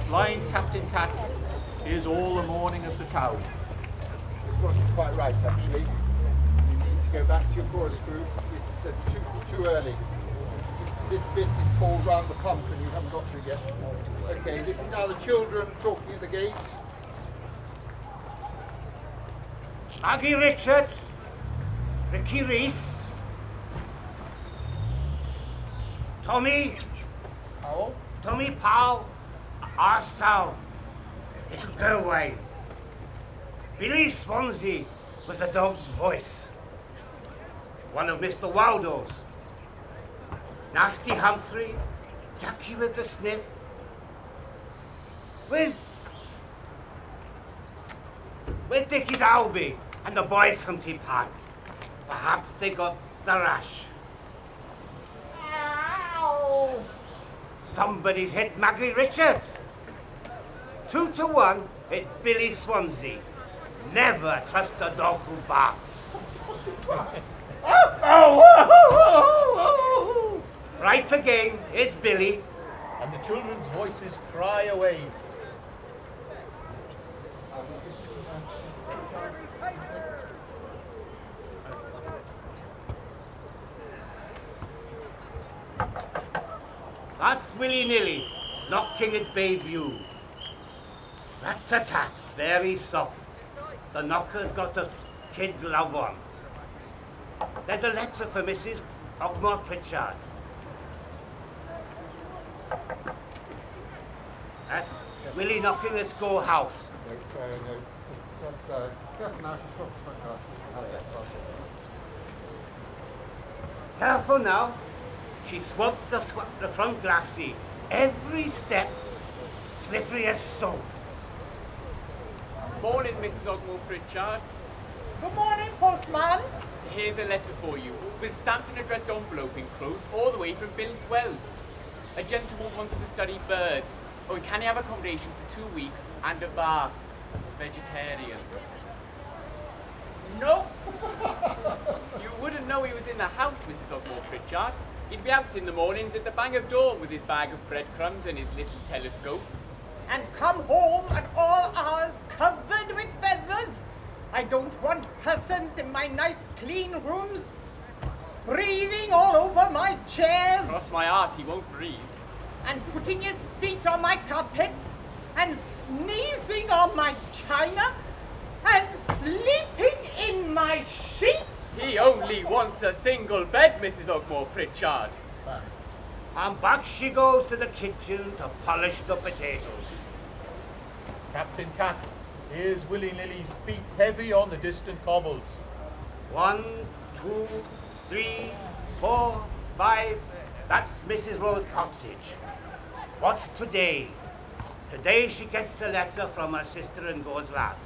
blind Captain Cat hears all the mourning of the town. This wasn't quite right, actually. You need to go back to your chorus group. This is too early. This bit is called Round the Pump, and you haven't got to it yet. Okay, this is now the children talking at the gate. Maggie Richards, Ricky Reese, Tommy Powell, Tommy Powell, our Sal, little Gerway, Billy Swansea was the dog's voice, one of Mr. Waldo's, Nasty Humphrey, Jackie with the sniff, where's Dickie's Albie and the boys from Tea Park? Perhaps they got the rash. Ow! Somebody's hit Maggie Richards. 2 to 1, it's Billy Swansea. Never trust a dog who barks. Right again, it's Billy. And the children's voices cry away. That's willy-nilly, knocking at Bayview. Rat-tat-tat, very soft. The knocker's got a kid glove on. There's a letter for Mrs. Ogmore Pritchard. That's Willie knocking at schoolhouse. Careful now. She swabs the front glassy. Every step slippery as soap. Morning, Mrs. Ogmore Pritchard. Good morning, postman. Here's a letter for you, with stamped and addressed envelope enclosed, all the way from Bill's Wells. A gentleman wants to study birds. Oh, and can he have accommodation for 2 weeks and a bar? Vegetarian. No. You wouldn't know he was in the house, Mrs. Ogmore Pritchard. He'd be out in the mornings at the bang of dawn with his bag of breadcrumbs and his little telescope. And come home at all hours covered with feathers. I don't want persons in my nice clean rooms breathing all over my chairs. Cross my heart, he won't breathe. And putting his feet on my carpets and sneezing on my china and sleeping in my sheets. He only wants a single bed, Mrs. Ogmore Pritchard. And back she goes to the kitchen to polish the potatoes. Captain Cat hears willy-nilly's feet heavy on the distant cobbles. 1, 2, 3, 4, 5. That's Mrs. Rose Cottage. What's today? Today she gets a letter from her sister and goes last.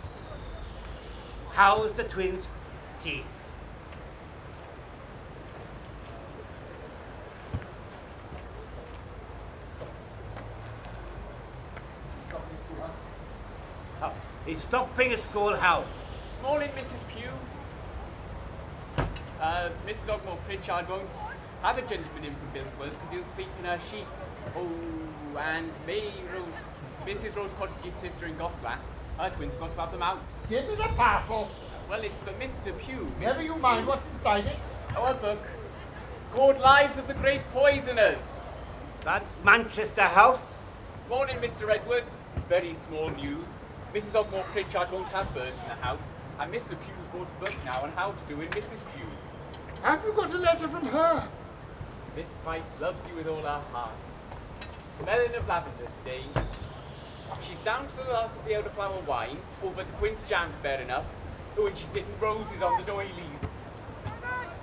How's the twins' teeth? He's stopping a schoolhouse. Morning, Mrs. Pugh. Mrs. Ogmore Pritchard won't have a gentleman in from Bill's Wells because he'll sleep in her sheets. Oh, and Mrs. Rose Cottage's sister in Goslas, her twins have got to have them out. Give me the parcel. Well, it's for Mr. Pugh. Never you mind what's inside it. Our book, called Lives of the Great Poisoners. That's Manchester House. Morning, Mr. Edwards. Very small news. Mrs. Ogmore Pritchard won't have birds in the house, and Mr. Pugh's brought a book now on how to do in Mrs. Pugh. Have you got a letter from her? Miss Price loves you with all her heart. Smelling of lavender today. She's down to the last of the elderflower wine, but the quince jam's bare enough. Oh, and she's getting roses on the doilies.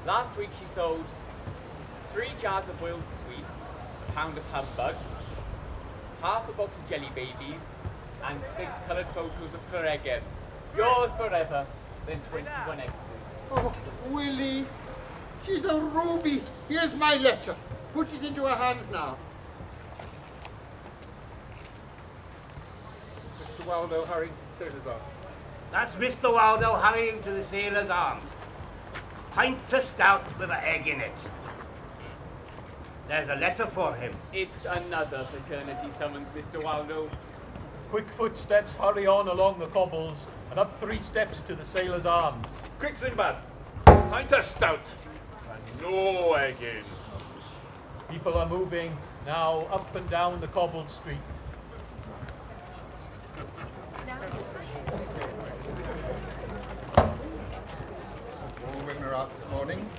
Last week she sold 3 jars of boiled sweets, a pound of humbugs, half a box of jelly babies, and 6 coloured photos of Claregeb. Yours forever, then 21 X's. Oh, Willie, she's a ruby. Here's my letter. Put it into her hands now. Mr. Waldo Harrington, Sailor's Arms. That's Mr. Waldo hurrying to the Sailor's Arms. Pint of stout with an egg in it. There's a letter for him. It's another paternity summons, Mr. Waldo. Quick footsteps hurry on along the cobbles and up 3 steps to the Sailor's Arms. Quick, Sinbad. Pint of stout. And no egg in. People are moving now up and down the cobbled street. All women are out this morning.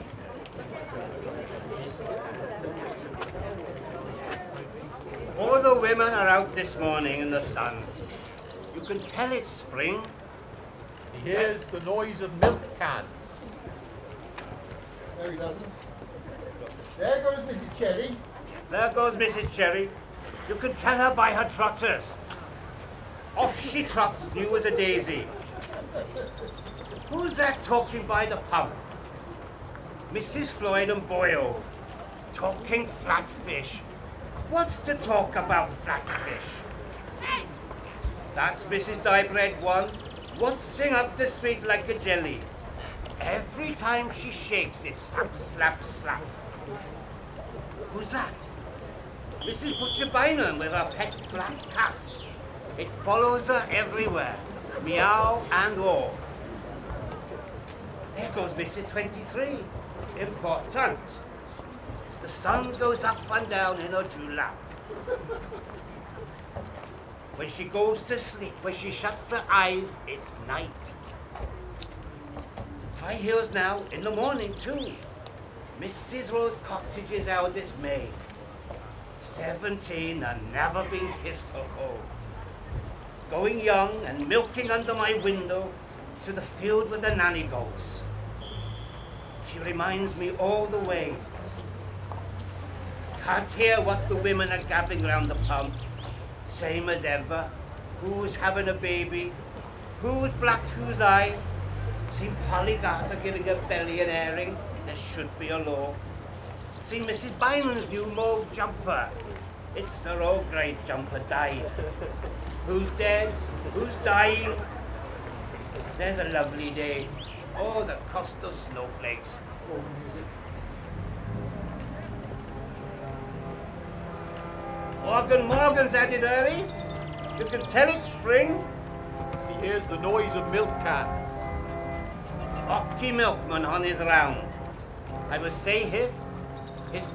All the women are out this morning in the sun. You can tell it's spring. He hears the noise of milk cans. No, he doesn't. There goes Mrs. Cherry. There goes Mrs. Cherry. You can tell her by her trotters. Off she trots, new as a daisy. Who's that talking by the pump? Mrs. Floyd and Boyle. Talking flatfish. What's to talk about flatfish? That's Mrs. Diebread 1, waltzing up the street like a jelly. Every time she shakes, it's slap, slap, slap. Who's that? Mrs. Butcher Bynum with her pet black cat. It follows her everywhere, meow and all. There goes Mrs. 23, important. The sun goes up and down in her dewlap. When she goes to sleep, when she shuts her eyes, it's night. High heels now, in the morning too. Mrs. Rose Cottage's eldest maid. 17 and never been kissed or called. Going young and milking under my window to the field with the nanny goats. She reminds me all the way. Can't hear what the women are gabbing round the pump. Same as ever. Who's having a baby? Who's black, who's I? Seen Polly Garter giving her belly an airing. There should be a law. Seen Mrs. Bynum's new mauve jumper. It's her old grey jumper dyed. Who's dead? Who's dying? There's a lovely day. Oh, the cost of snowflakes. Morgan's at it early. You can tell it's spring. He hears the noise of milk cans. Hockey milkman on his round. I will say his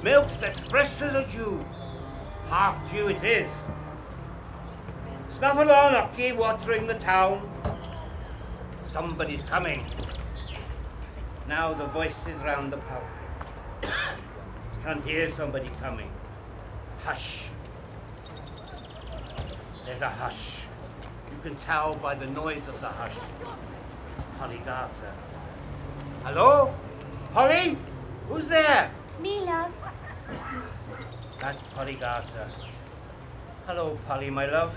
milk's as fresh as a dew. Half dew it is. Snuff along, Hockey, watering the town. Somebody's coming. Now the voices round the pub. Can't hear somebody coming. Hush. There's a hush. You can tell by the noise of the hush. It's Polly Garter. Hello? Polly? Who's there? Me, love. That's Polly Garter. Hello, Polly, my love.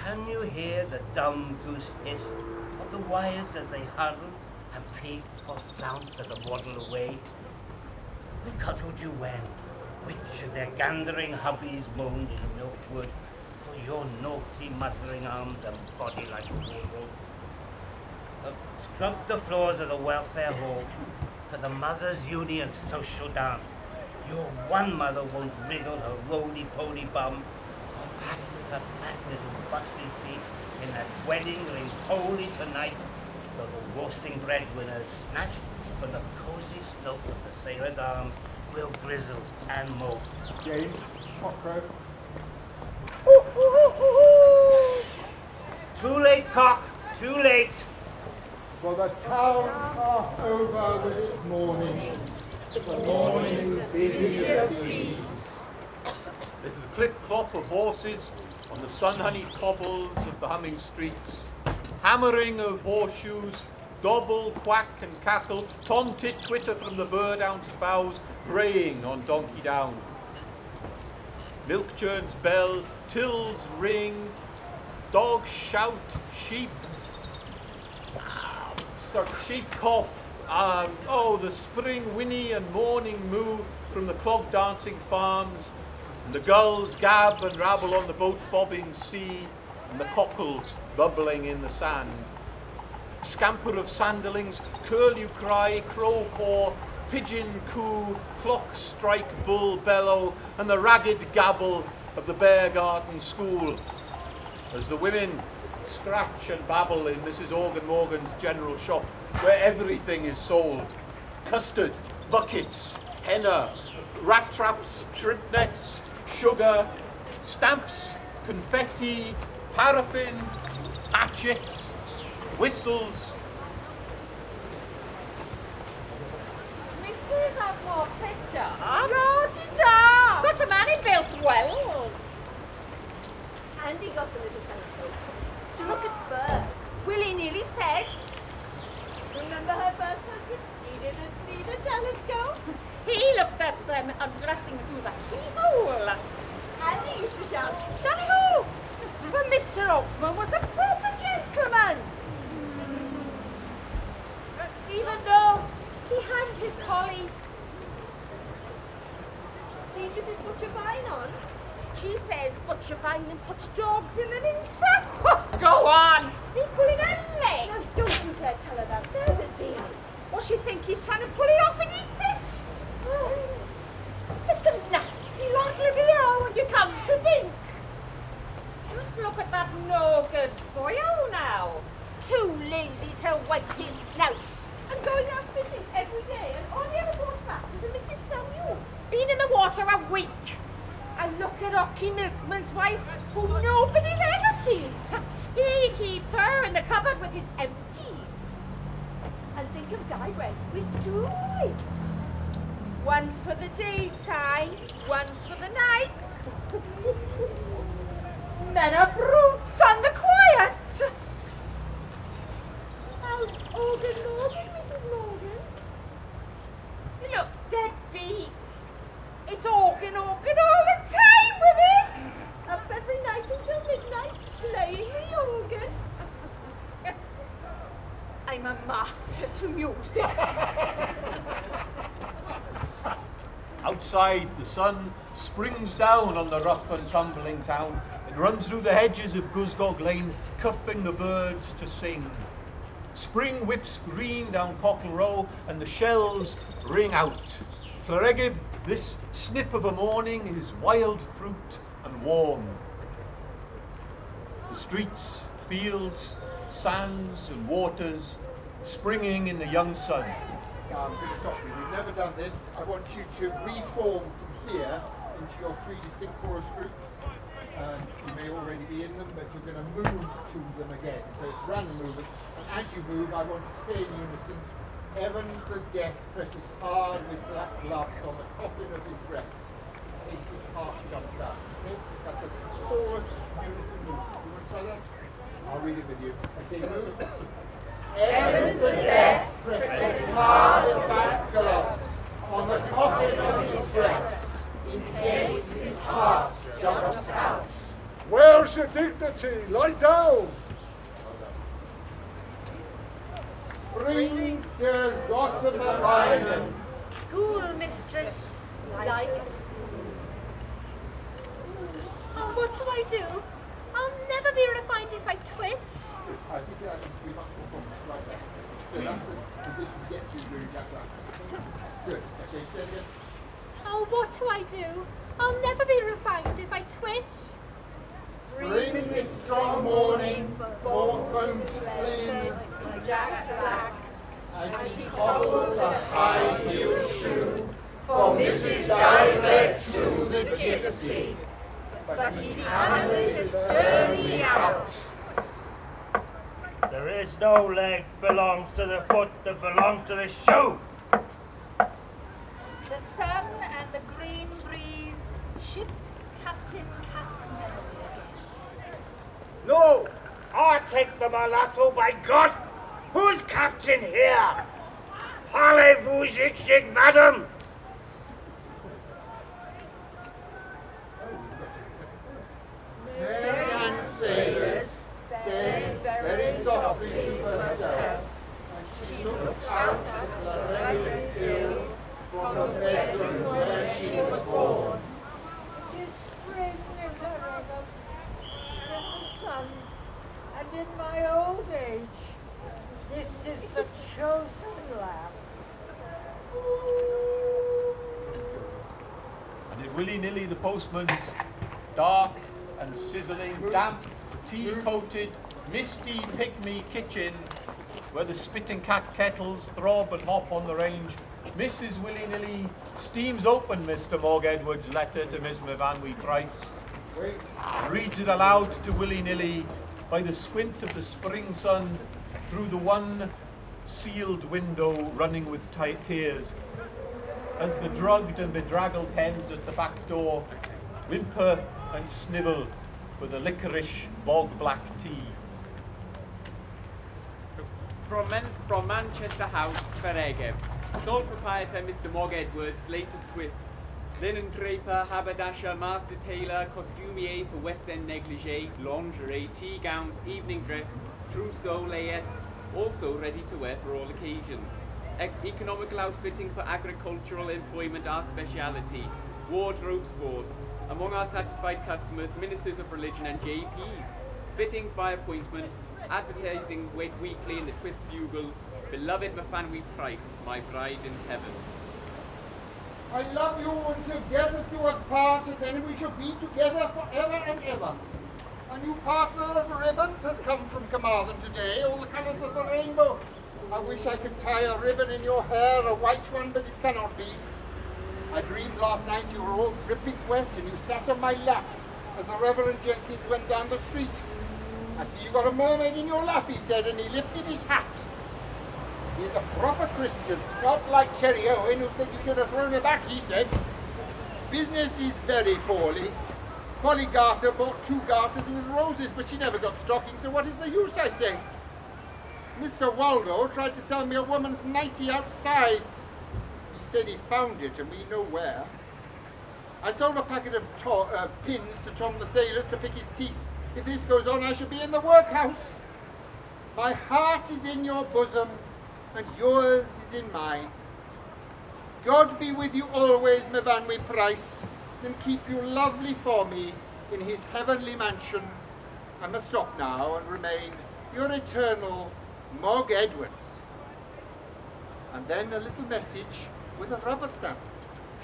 Can you hear the dumb goose hiss of the wives as they huddle and peep or flounce at the waddle away? Who cuddled you when? Which of their gandering hubbies moaned in Milkwood for your naughty mothering arms and body like a wardrobe? Scrub the floors of the welfare hall for the Mothers' Union social dance. Your one mother won't wriggle her roly-poly bum or pat her fat little buttery feet in that wedding ring holy tonight, though the roasting breadwinners snatched from the cozy slope of the Sailor's Arms will grizzle and mope. James, cockcrow. Too late, cock, too late. For the town's half over with its mourning. The morning's busy as bees. There's the clip-clop of horses on the sun-honeyed cobbles of the humming streets, hammering of horseshoes, gobble, quack and cackle, tom-tit twitter from the bird-ounce boughs, braying on Donkey Down. Milk churn's bell, tills ring, dogs shout, sheep sheep cough, the spring whinny and morning moo from the clog-dancing farms, and the gulls gab and rabble on the boat-bobbing sea, and the cockles bubbling in the sand. Scamper of sanderlings, curlew cry, crow caw, pigeon coo, clock strike, bull bellow, and the ragged gabble of the Bear Garden School, as the women scratch and babble in Mrs. Organ Morgan's general shop, where everything is sold. Custard, buckets, henna, rat traps, shrimp nets, sugar, stamps, confetti, paraffin, hatchets, whistles. Mrs. have more picture. Lord-de-da! Got a man in built Wells. Andy got a little telescope to look at birds. Willy-nilly said. Remember her first husband? He didn't need a telescope. He looked at them undressing through the keyhole. Andy used to shout, Tally-ho! But Mr. Oakman was a proper gentleman. Even though he had his collie. See Mrs. Butchervine on? She says Butchervine puts dogs in the mincer. Go on! He's pulling a leg. Now don't you dare tell her that. There's a dear. Or she think he's trying to pull it off and eat it. It's a nasty lot of beer when you come to think. Just look at that no-good boyo now. Too lazy to wipe his snout. And going out fishing every day and only ever brought back to Mrs. Samuels. Been in the water a week. And look at Ocky Milkman's wife, who nobody's ever seen. He keeps her in the cupboard with his empties. And think of Dired with 2 wives. One for the daytime, one for the night. Men are brutes on the quiet. How's Organ Morgan, Mrs. Morgan? You look dead beat. It's organ all the time with him. Up every night until midnight, playing the organ. I'm a martyr to music. Outside, the sun springs down on the rough and tumbling town. It runs through the hedges of Gusgog Lane, cuffing the birds to sing. Spring whips green down Cockle Row, and the shells ring out. Llaregib, this snip of a morning, is wild fruit and warm. The streets, fields, sands and waters, springing in the young sun. Now, I'm going to stop you. We've never done this. I want you to reform from here into your 3 distinct chorus groups. You may already be in them, but you're going to move to them again. So it's random movement. And as you move, I want you to say in unison, Evans the Deaf presses hard with black gloves on the coffin of his breast. His heart jumps out. Okay? That's a chorus unison move. You want to try that? I'll read it with you. Okay, move. Evans the Deaf presses hard with black gloves on the coffin of his breast, in case his heart jumps out. Where's your dignity? Lie down! Spring stirs gossamer vinen. Schoolmistress, Like Oh, what do I do? I'll never be refined if I twitch. I think that needs to be much more common. Right there. Good, that's the position to get to doing that right. Good. Okay, say it again. Oh, what do I do? I'll never be refined if I twitch. Spring this strong morning, born from flame, Jack Black, as he cobbles a high-heeled shoe, for Mrs. Dired to the gypsy, but he hammers his journey out. There is no leg belongs to the foot that belongs to the shoe. The sun and the green breeze ship Captain Cat's memory again. No! I take the mulatto, by God! Who's captain here? Parlez-vous, zig, madam? Marianne Sailors says very softly to herself as she looks out at the Llaregib Hill from the bedroom where she was born. It is spring in Llaregib, in the sun, and in my old age. This is the chosen land. And in willy-nilly the postman's dark and sizzling, damp, tea-coated, misty pygmy kitchen, where the spitting cat kettles throb and hop on the range, Mrs. Willy-nilly steams open Mr. Morg Edwards' letter to Miss Mevanwy Christ, and reads it aloud to Willy-nilly by the squint of the spring sun through the one sealed window running with tears, as the drugged and bedraggled hens at the back door whimper and snivel for the licorice bog-black tea. From Manchester House, Feregeb, sole proprietor Mr. Morg Edwards, late of Twith, linen draper, haberdasher, master tailor, costumier for West End negligee, lingerie, tea gowns, evening dress, trousseau, layettes, also ready to wear for all occasions. Economical outfitting for agricultural employment our speciality. Wardrobes bought. Among our satisfied customers, ministers of religion and JPs. Fittings by appointment. Advertising weekly in the Twith Bugle. Beloved Mevanwy Price, my bride in heaven. I love you, and together do us part, and then we shall be together forever and ever. A new parcel of ribbons has come from Carmarthen today, all the colours of the rainbow. I wish I could tie a ribbon in your hair, a white one, but it cannot be. I dreamed last night you were all dripping wet, and you sat on my lap as the Reverend Jenkins went down the street. I see you got a mermaid in your lap, he said, and he lifted his hat. He is a proper Christian, not like Cherry Owen, who said you should have thrown her back, he said. Business is very poorly. Polly Garter bought 2 garters with roses, but she never got stockings, so what is the use, I say? Mr. Waldo tried to sell me a woman's nightie outsize. He said he found it, and we know where. I sold a packet of pins to Tom the sailors to pick his teeth. If this goes on, I shall be in the workhouse. My heart is in your bosom, and yours is in mine. God be with you always, Mevanwy Price, and keep you lovely for me in his heavenly mansion. I must stop now and remain your eternal Morg Edwards. And then a little message with a rubber stamp.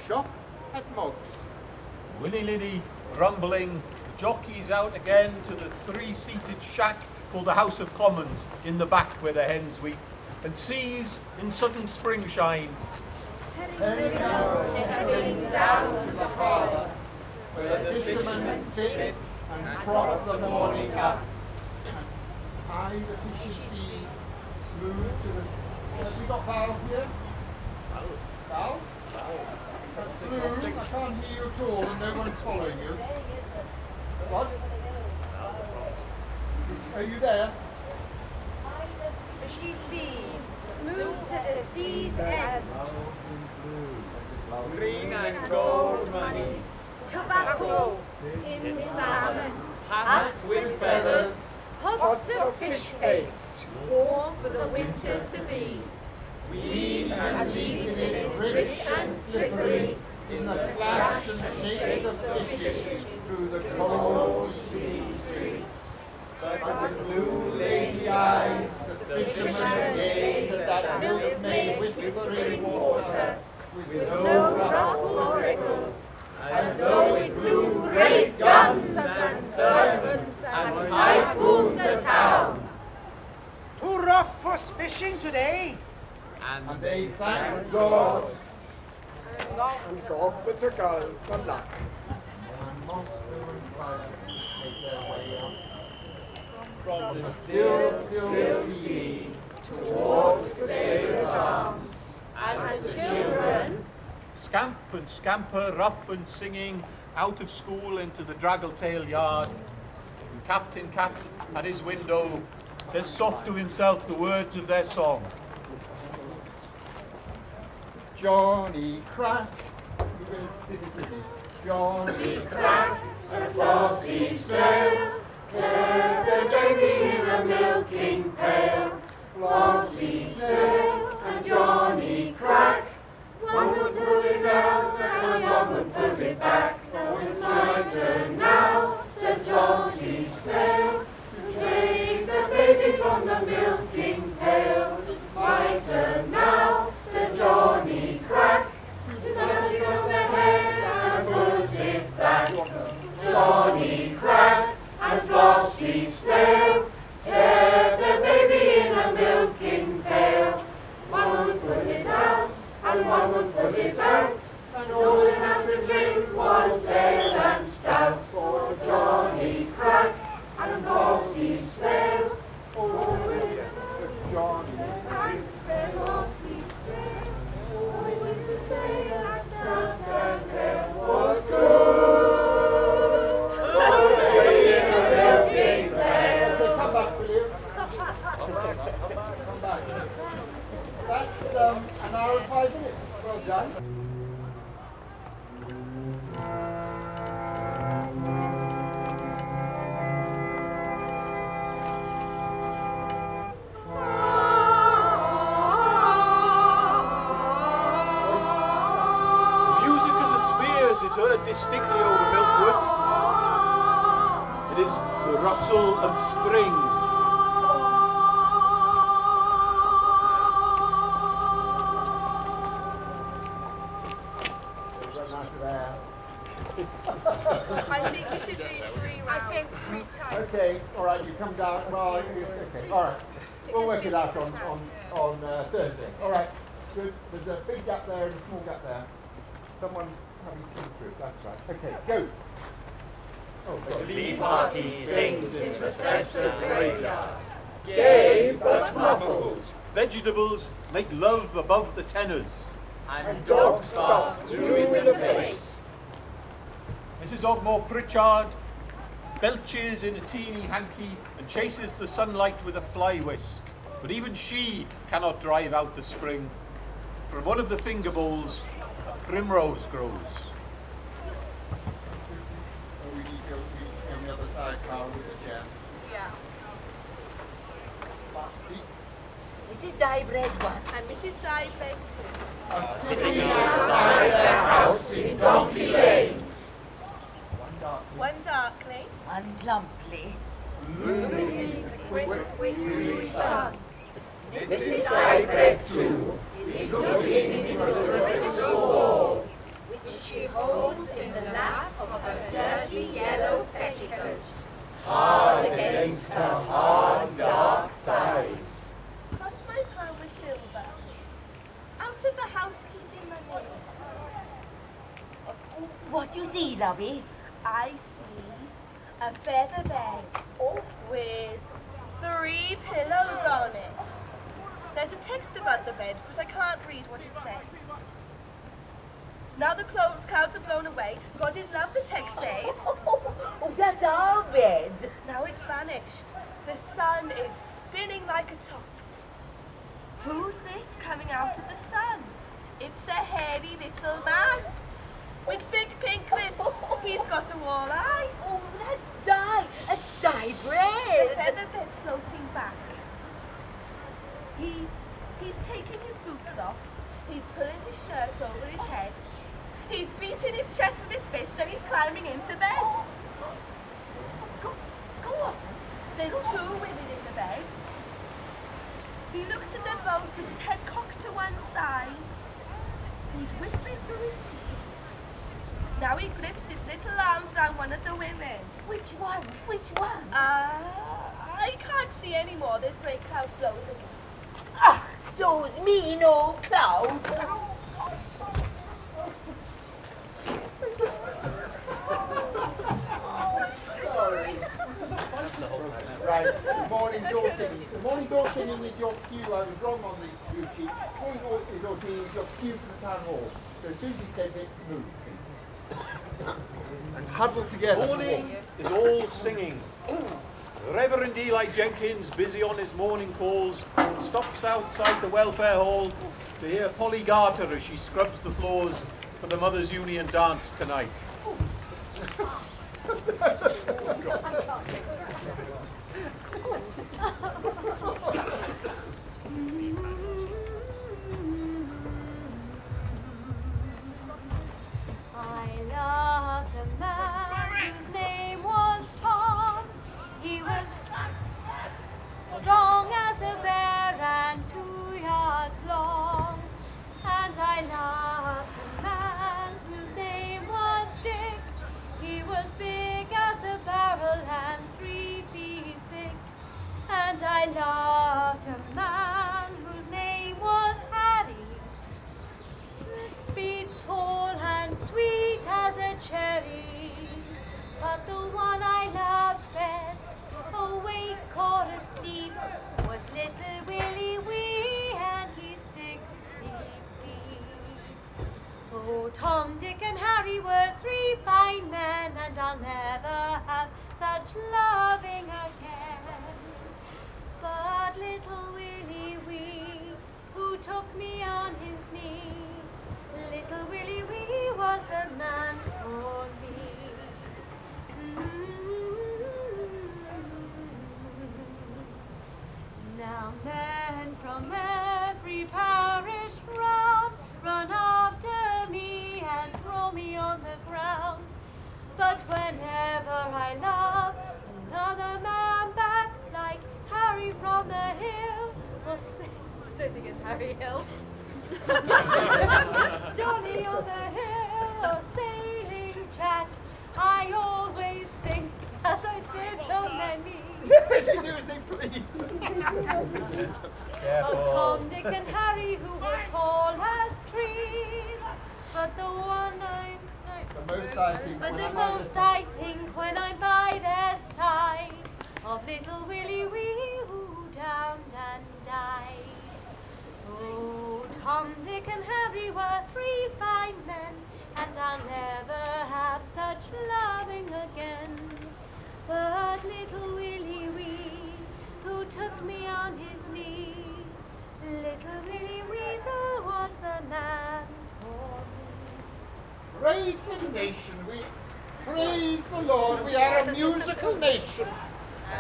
Shop at Mog's. Willy-nilly rumbling, the jockey's out again to the 3-seated shack called the House of Commons in the back where the hens weep, and sees in sudden spring shine Heading down to the harbour, where the fishermen spit and prop the morning up. I, the fishy sea, smooth to the... Have we got Val here? Val? That's blue. I can't hear you at all, and no one's following you. What? Are you there? She sees, smooth to the sea's end. Green and gold money, Tobacco, tinned salmon, Hats with feathers, pots of fish paste, warm for the winter to be. Weave and leaping in it, rich and slippery, in the flash and shakes of fishes through the cold sea streets. But with blue lazy eyes, the fishermen gaze at that milkmaid whispering water, with no ruffle or rickle, as though it blew great guns and serpents and typhooned the town. Too rough for fishing today. And they thank God. And God but a girl for luck. And monster and silence make their way up. From the still sea towards the sailor's arms, as the children scamp and scamper up and singing out of school into the draggle-tail yard. And Captain Cat at his window says soft to himself the words of their song. Johnny Crack, Johnny Crack, as Flossie sailed, there's a baby in a milking pail. Flossie sailed, and Johnny Crack, one would pull it out and one would put it back. Oh, it's my turn now, says Flossie sailed, to take the baby from the milking pail. It's my turn now, said Johnny Johnny cried, and Flossie still kept the baby in a milking pail. One would put it out, and one would put it out, and all they had to drink was ale and stout. For Johnny cried, and Flossie still, always Johnny cried, and Flossie still, always used to say that stout and ale was good. Come back, will you? Come back. That's an hour and 5 minutes. Well done. The music of the spheres is heard distinctly over Milkwood. It is the rustle of spring. I think we should do 3 rounds. I think 3 times. Okay, all right, you come down. Well, okay, all right. We'll work it out on Thursday. All right, good. There's a big gap there and a small gap there. Someone's having to come through. That's right. Okay, go. Oh, The glee party sings in the festive graveyard, gay but muffled. Vegetables make love above the tenors. And dogs bark blue in the face. Mrs. Ogmore Pritchard belches in a teeny hanky and chases the sunlight with a fly whisk. But even she cannot drive out the spring. From one of the finger bowls, a primrose grows. We need to go on the other side, Carl, with the chair. Yeah. Mrs. Dybread 1. And Mrs. Dybread 2. Sitting outside the house in Donkey Lane. One darkly. One plumply. With sun. Mrs. Dybread 2 is looking into the crystal ball, which she holds in the lap of her dirty yellow petticoat, hard against her hard dark thighs. Cross my pearl with silver. Out of the housekeeping money. What you see, lovey? I see a feather bed with 3 pillows on it. There's a text about the bed, but I can't read what it says. Now the clouds are blown away. God is love, the text says. Oh, that's our bed. Now it's vanished. The sun is spinning like a top. Who's this coming out of the sun? It's a hairy little man with big pink lips. He's got a walleye. Oh, that's a Dybread. The feather bed's floating back. He's taking his boots off. He's pulling his shirt over his head. He's beating his chest with his fist and he's climbing into bed. Go on. There's 2 women in the bed. He looks at them both with his head cocked to one side. He's whistling through his teeth. Now he grips his little arms round one of the women. Which one? Which one? I can't see any more. There's grey clouds blowing again. Ah, those mean old clouds. Sorry. Right, the morning door singing. The morning door singing is your cue. I was wrong on the cue sheet. The morning door singing is your cue for the town hall. So as soon as he says it, move, please. And huddle together. Morning is all singing. Reverend Eli Jenkins, busy on his morning calls, stops outside the welfare hall to hear Polly Garter as she scrubs the floors for the Mothers' Union dance tonight. I loved a man whose name was Tom. He was strong as a bear and 2 yards long. And I loved a man whose name was Dick. He was big loved a man whose name was Harry. 6 feet tall and sweet as a cherry. But the one I loved best, awake or asleep, was little Willie Wee, and he's 6 feet deep. Oh, Tom, Dick and Harry were 3 fine men, and I'll never have such loving again. But little Willie Wee, who took me on his knee, little Willie Wee was the man for me. Now men from every parish round run after me and throw me on the ground. But whenever I love another man back, like Harry from the hill, or I don't think it's Harry Hill. Johnny on the hill, or Sailing Jack, I always think as I sit on their knees. Yes, they do as they please. Of Tom, Dick and Harry, who were tall as trees. But the most I think when I'm by their side, of little Willie Wee, who drowned and died. Oh, Tom, Dick and Harry were 3 fine men, and I'll never have such loving again. But little Willie Wee, who took me on his knee, little Willie Weasel was the man for me. Praise the nation, we praise the Lord, we are a musical nation.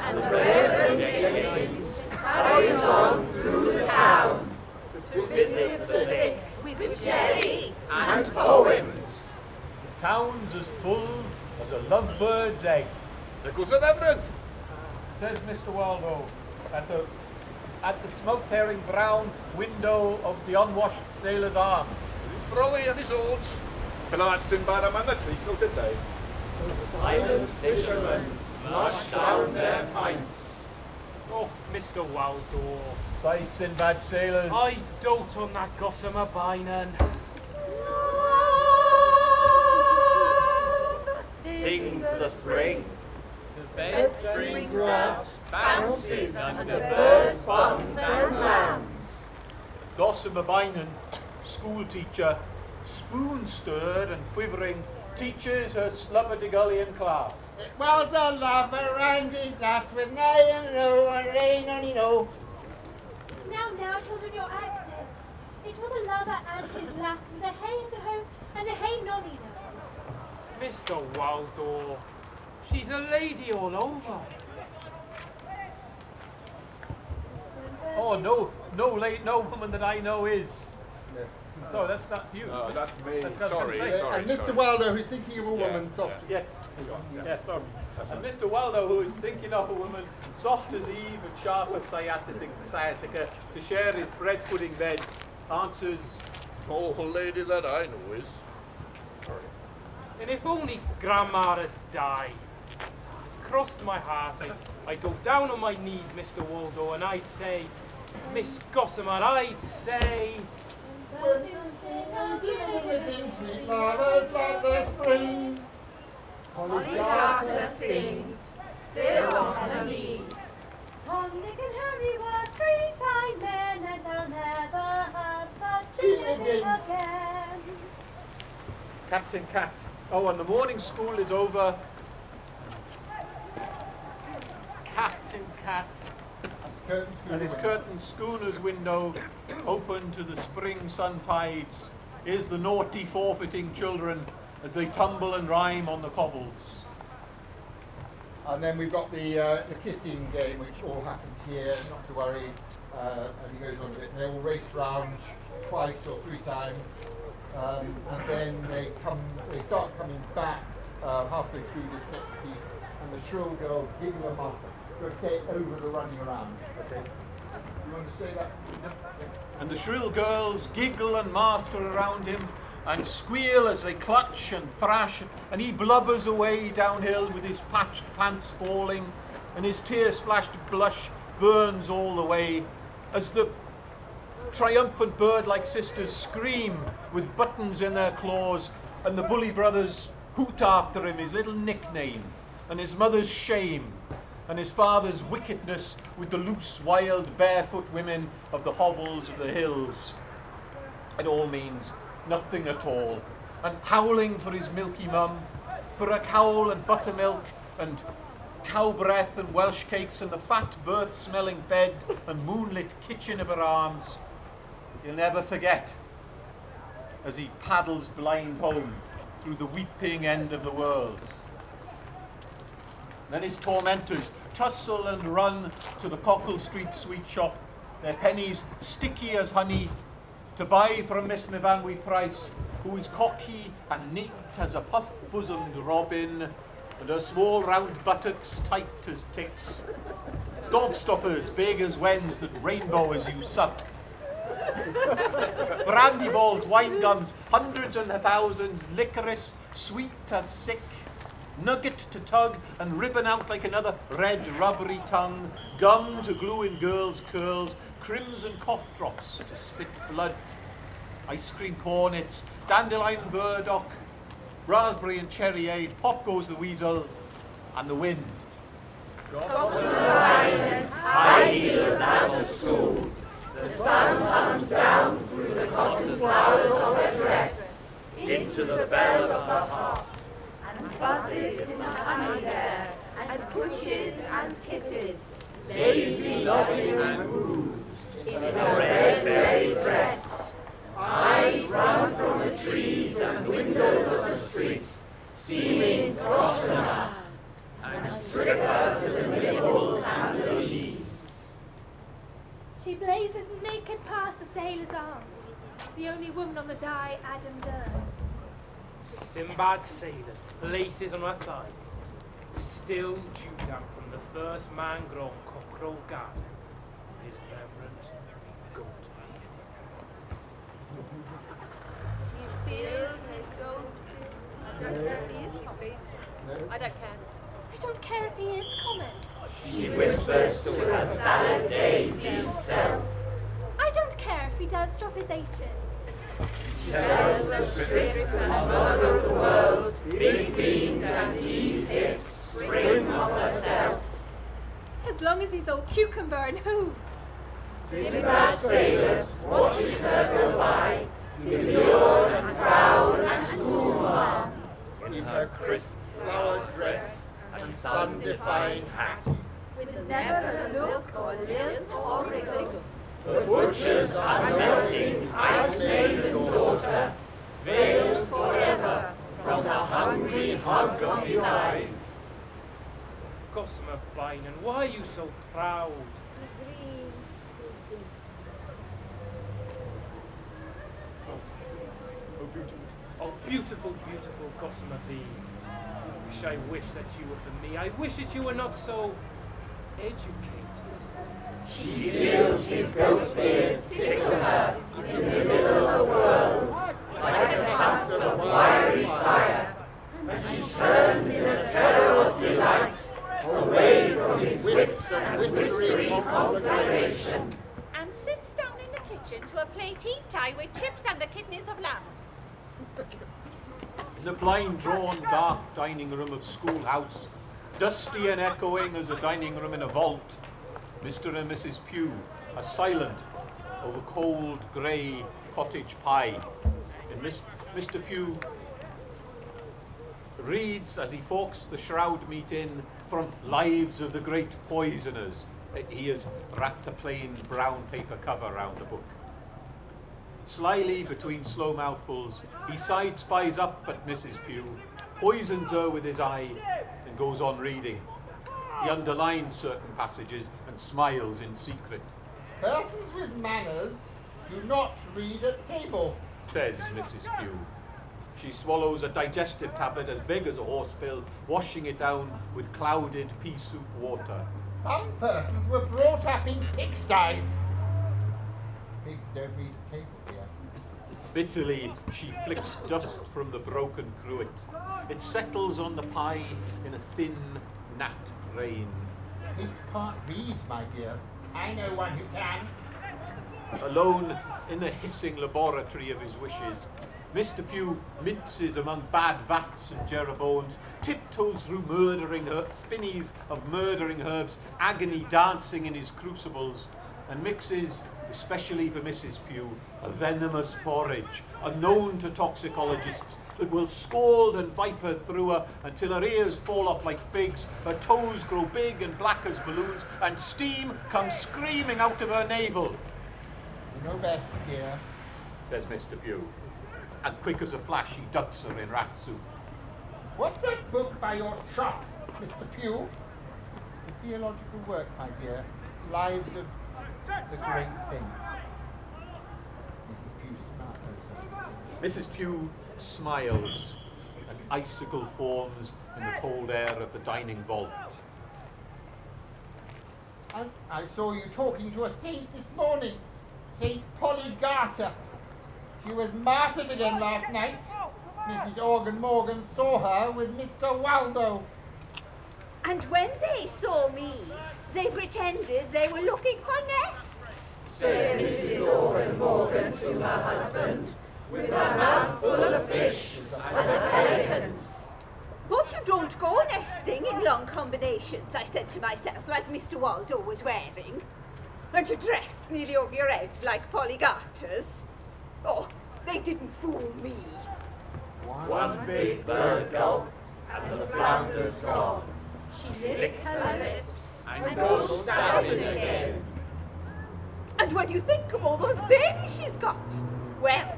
And the Reverend Dickens hurries on through the town to visit the sick with jelly and poems. The town's as full as a lovebird's egg. There goes the Reverend, says Mr. Waldo at the smoke-tearing brown window of the unwashed Sailor's Arm. His brolly and his oats. Can I Sinbad a man the treacle today? The silent fishermen flush down their pints. Oh, Mr. Waldo. Say, Sinbad sailors. I dote on that gossamer Bynon. Sings the spring. The bed spring grass bounces under birds, bombs and lambs. Gossamer Bynon, school teacher, spoon-stirred and quivering, teaches her slubberdigullion class. It was a lover and his lass with nay and no and rain and no. Now, children, your accents. It was a lover and his lass with a hey and a ho and a hey nonny no. Mr. Waldo, she's a lady all over. Oh, no woman that I know is. So that's you. No, that's me. Sorry. And Mr. Waldo, who's thinking of a woman soft. Yes. Sorry. And Mr. Waldo, who is thinking of a woman soft as Eve and sharp as sciatica, to share his bread pudding bed, answers, "Oh, lady that I know is." Sorry. And if only Grandma had died, crossed my heart, I'd go down on my knees, Mr. Waldo, and I'd say, Miss Gossamer, I'd say, within sweet lovers love the spring. Polycarta sings, still on her knees. Tom, Dick and Harry were 3 fine men, and I'll never have such children again. Captain Cat. Oh, and the morning school is over. Captain Cat and his curtained schooner's window open to the spring sun tides is the naughty forfeiting children as they tumble and rhyme on the cobbles. And then we've got the kissing game, which all happens here, not to worry, and he goes on a bit. And they all race round twice or 3 times, and then they start coming back halfway through this next piece, and the shrill girls giggle and master. You've got to say it over the running around. Okay. You want to say that? And the shrill girls giggle and master around him and squeal as they clutch and thrash, and he blubbers away downhill with his patched pants falling and his tear-splashed blush burns all the way, as the triumphant bird-like sisters scream with buttons in their claws, and the bully brothers hoot after him his little nickname, and his mother's shame, and his father's wickedness with the loose, wild, barefoot women of the hovels of the hills. It all means nothing at all, and howling for his milky mum, for a cowl and buttermilk, and cow breath and Welsh cakes, and the fat birth-smelling bed and moonlit kitchen of her arms. He'll never forget as he paddles blind home through the weeping end of the world. Then his tormentors tussle and run to the Cockle Street sweet shop, their pennies sticky as honey, to buy from Miss Mivangwi Price, who is cocky and neat as a puff-bosomed robin, and her small round buttocks tight as ticks. Gobstoppers big as wens that rainbow as you suck. Brandy balls, wine gums, hundreds and thousands, licorice, sweet as sick, nugget to tug and ribbon out like another red rubbery tongue, gum to glue in girls' curls, crimson cough drops to spit blood, ice cream cornets, dandelion burdock, raspberry and cherryade, pop goes the weasel, and the wind. Gossamer Island, high heels out of school. The sun comes down through the cotton flowers of her dress, into the bell of her heart, and buzzes in the honey there, and pushes and kisses, lazy lolling and woos, in her red berry breast. Eyes run from the trees and windows of the streets, seeming gossamer, and strip her to the nipples and the knees. She blazes naked past the sailor's arms, the only woman on the die Adam Dern. Sinbad sailors, laces on her thighs, still dew down from the first man-grown cockerel garden, his reverent goat She feels his goat. I don't care if he is common. I don't care. I don't care if he is common. She whispers to her salad dainty self. I don't care if he does drop his H's. She tells the strict and mother of the world, big-beamed and eve-hit, spring of herself. As long as he's all cucumber and hooves. Sinbad sailors watches her go by, demure and proud and schoolmarm, in her crisp flowered dress and sun-defying hat. With never a look or lilt or wriggle. The butcher's unmelting, ice-laden daughter, veiled forever from the hungry hug of his eyes. Gossamer Bynum, why are you so proud? Oh, beautiful, beautiful Gossamer Bee. I wish that you were for me. I wish that you were not so educated. She feels his goat beard tickle her in the middle of the world, like a tuft of wiry fire, and she turns in a terror of delight, away from his wits and whispering conflagration, and sits down in the kitchen to a plate heaped high with chips and the kidneys of lambs. In the blind-drawn, dark dining room of schoolhouse, dusty and echoing as a dining room in a vault, Mr. and Mrs. Pugh are silent over cold, grey cottage pie. And Mr. Pugh reads, as he forks the shroud meat in, from Lives of the Great Poisoners. He has wrapped a plain brown paper cover round the book. Slyly, between slow mouthfuls, he side-spies up at Mrs. Pugh, poisons her with his eye, and goes on reading. He underlines certain passages and smiles in secret. Persons with manners do not read at table, says Mrs. Pugh. She swallows a digestive tablet as big as a horsepill, washing it down with clouded pea soup water. Some persons were brought up in pigsties. Pigs don't read at table here. Bitterly, she flicks dust from the broken cruet. It settles on the pie in a thin, gnat rain. pigs can't read, my dear. I know one who can. Alone in the hissing laboratory of his wishes, Mr. Pugh minces among bad vats and jeroboams, tiptoes through spinneys of murdering herbs, agony dancing in his crucibles, and mixes, especially for Mrs. Pugh, a venomous porridge, unknown to toxicologists, that will scald and viper through her until her ears fall off like figs, her toes grow big and black as balloons, and steam comes screaming out of her navel. You know best, dear, says Mr. Pugh, and quick as a flash he ducks her in rat soup. What's that book by your trough, Mr. Pugh? It's a theological work, my dear. Lives of the great saints. Mrs. Pugh smiles, and icicle forms in the cold air of the dining vault. And I saw you talking to a saint this morning, Saint Polygarter. She was martyred again last night. Mrs. Organ Morgan saw her with Mr. Waldo. And when they saw me, they pretended they were looking for nests. Said Mrs. Organ Morgan to her husband, with her mouth full of fish as of pelicans. But you don't go nesting in long combinations, I said to myself, like Mr. Waldo was wearing. And you dress nearly over your head like Polygarters. Oh, they didn't fool me. One big bird gulp, and the flounder's gone. She licks her lips and goes stabbing again. And when you think of all those babies she's got, well,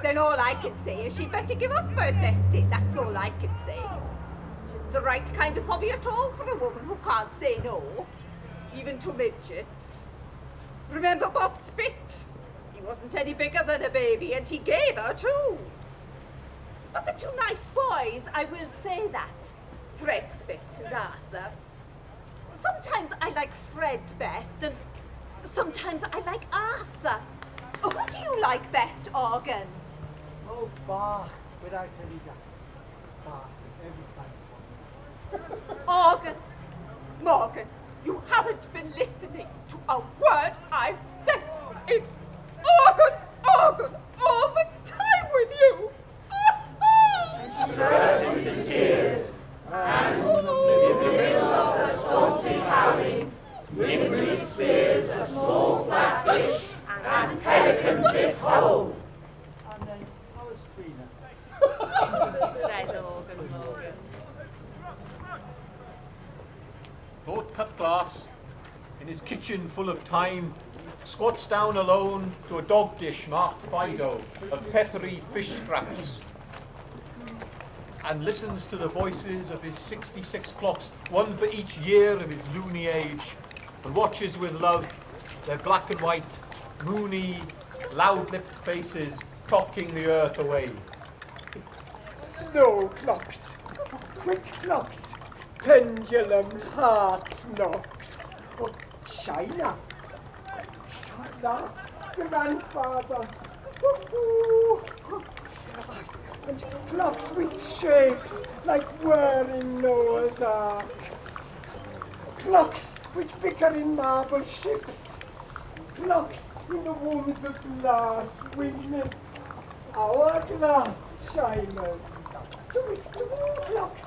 then all I can say is she'd better give up bird nesting. That's all I can say. It isn't the right kind of hobby at all for a woman who can't say no, even to midgets. Remember Bob Spit? He wasn't any bigger than a baby, and he gave her two. But the two nice boys, I will say that. Fred Spit and Arthur. Sometimes I like Fred best, and sometimes I like Arthur. Who do you like best, Organ? Oh, Bach, without any doubt. Bach, every time. Organ, Morgan, you haven't been listening to a word I've said. It's Organ, Organ, all the time with you. She burst into tears, and in the middle of her salty howling, nimbly spears a small flat fish and pelicans it whole. And then, how was Trina? Said Organ Morgan. Lord Cutglass, in his kitchen full of time, squats down alone to a dog dish marked Fido of peppery fish scraps, and listens to the voices of his 66 clocks, one for each year of his loony age, and watches with love their black and white, moony, loud-lipped faces clocking the earth away. Snow clocks, quick clocks, pendulums, hearts knocks. Oh, China. Last grandfather. And clocks with shapes like whirring Noah's Ark. Clocks which bicker in marble ships. Clocks in the wombs of glass women. Hourglass shiners. To which the clocks.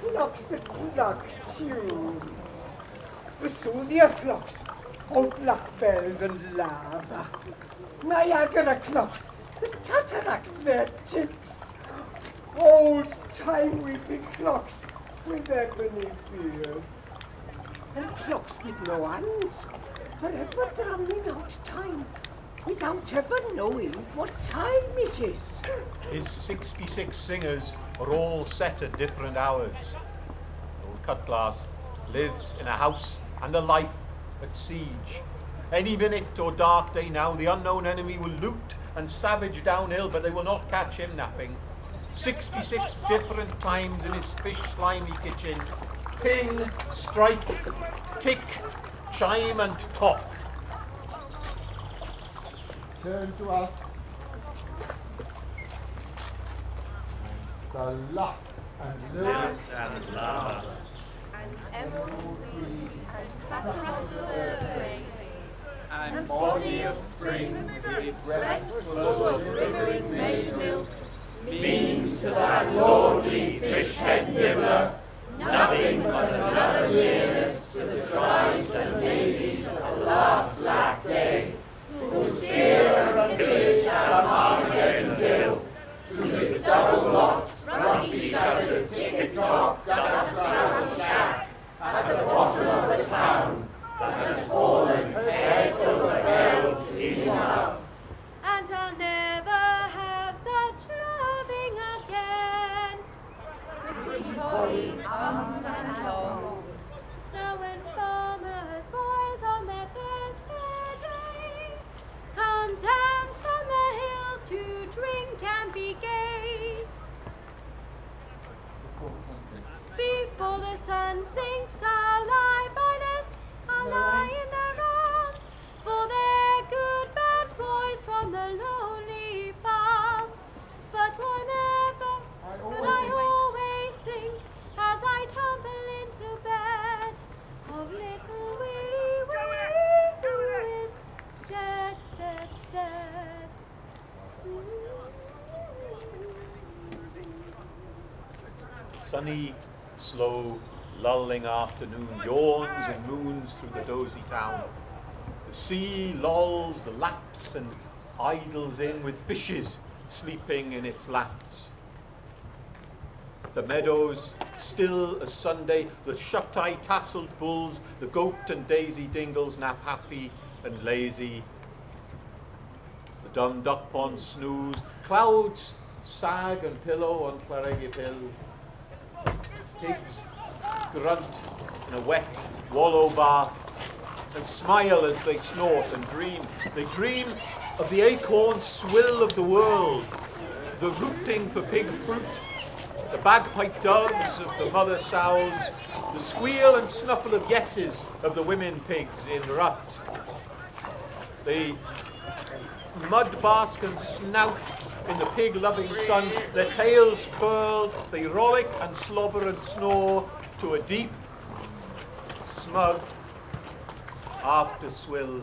Clocks that pluck tunes. Vesuvius clocks. Oh, black bells and lava. Niagara clocks that cataract their tips. Old time-weeping clocks with ebony beards. And clocks with no hands, forever drumming out time, without ever knowing what time it is. His 66 singers are all set at different hours. Lord Cutglass lives in a house and a life at siege. Any minute or dark day now, the unknown enemy will loot and savage downhill, but they will not catch him napping. 66 different times in his fish slimy kitchen. Ping, strike, tick, chime and talk. Turn to us. The lust and love and emerald wings and body of spring, with breath full of rivering maid milk, means to that lordly fish-head nibbler nothing but another nearness to the tribes and navies of the last black day, whose spear and pillage shall Armageddon kill, to his double-locked, rusty-shuttered, ticket-top, dust-saddled shack at the bottom of the town that has fallen head over bells in love. And I'll never have such loving again. Pretty boy comes and goes. Now when farmers' boys on their first day come down from the hills to drink and be gay, before the sun sinks, I'll lie by I'll lie in their arms, for they're good bad boys from the lowly farms. But I always think, as I tumble into bed, of little Willie Wee, who is dead, dead, dead. Sunny, slow, lulling afternoon yawns and moons through the dozy town. The sea lolls, the laps, and idles in with fishes sleeping in its laps. The meadows, still as Sunday, the shut-eye tasseled bulls, the goat and daisy dingles nap happy and lazy. The dumb duck ponds snooze, clouds sag and pillow on Clareggy Hill. Pigs grunt in a wet wallow bath and smile as they snort and dream. They dream of the acorn swill of the world, the rooting for pig fruit, the bagpipe doves of the mother sows, the squeal and snuffle of yeses of the women pigs in rut. They mud bask and snout in the pig-loving sun, their tails curled, they rollick and slobber and snore to a deep, smug, after-swill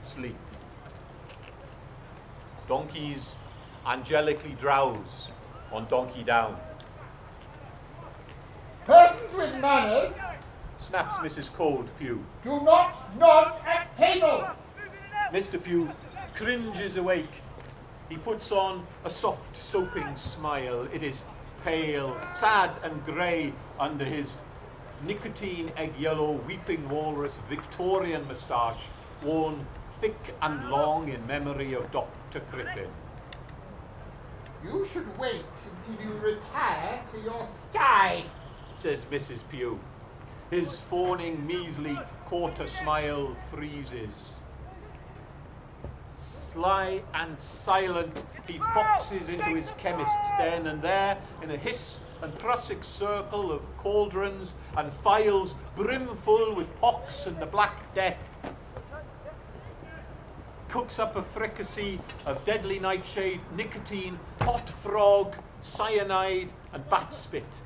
sleep. Donkeys angelically drowse on Donkey Down. Persons with manners, Snaps Mrs. Cold Pew. do not nod at table. Mr. Pew cringes awake. He puts on a soft, soaping smile. It is pale, sad and grey under his nicotine egg yellow weeping walrus Victorian moustache, worn thick and long in memory of Dr. Crippen. You should wait until you retire to your sky, says Mrs. Pew. His fawning, measly quarter smile freezes. Sly and silent, he foxes into his chemist's den, and there, in a hiss and prussic circle of cauldrons and phials brimful with pox and the Black Death, cooks up a fricassee of deadly nightshade, nicotine, hot frog, cyanide, and bat spit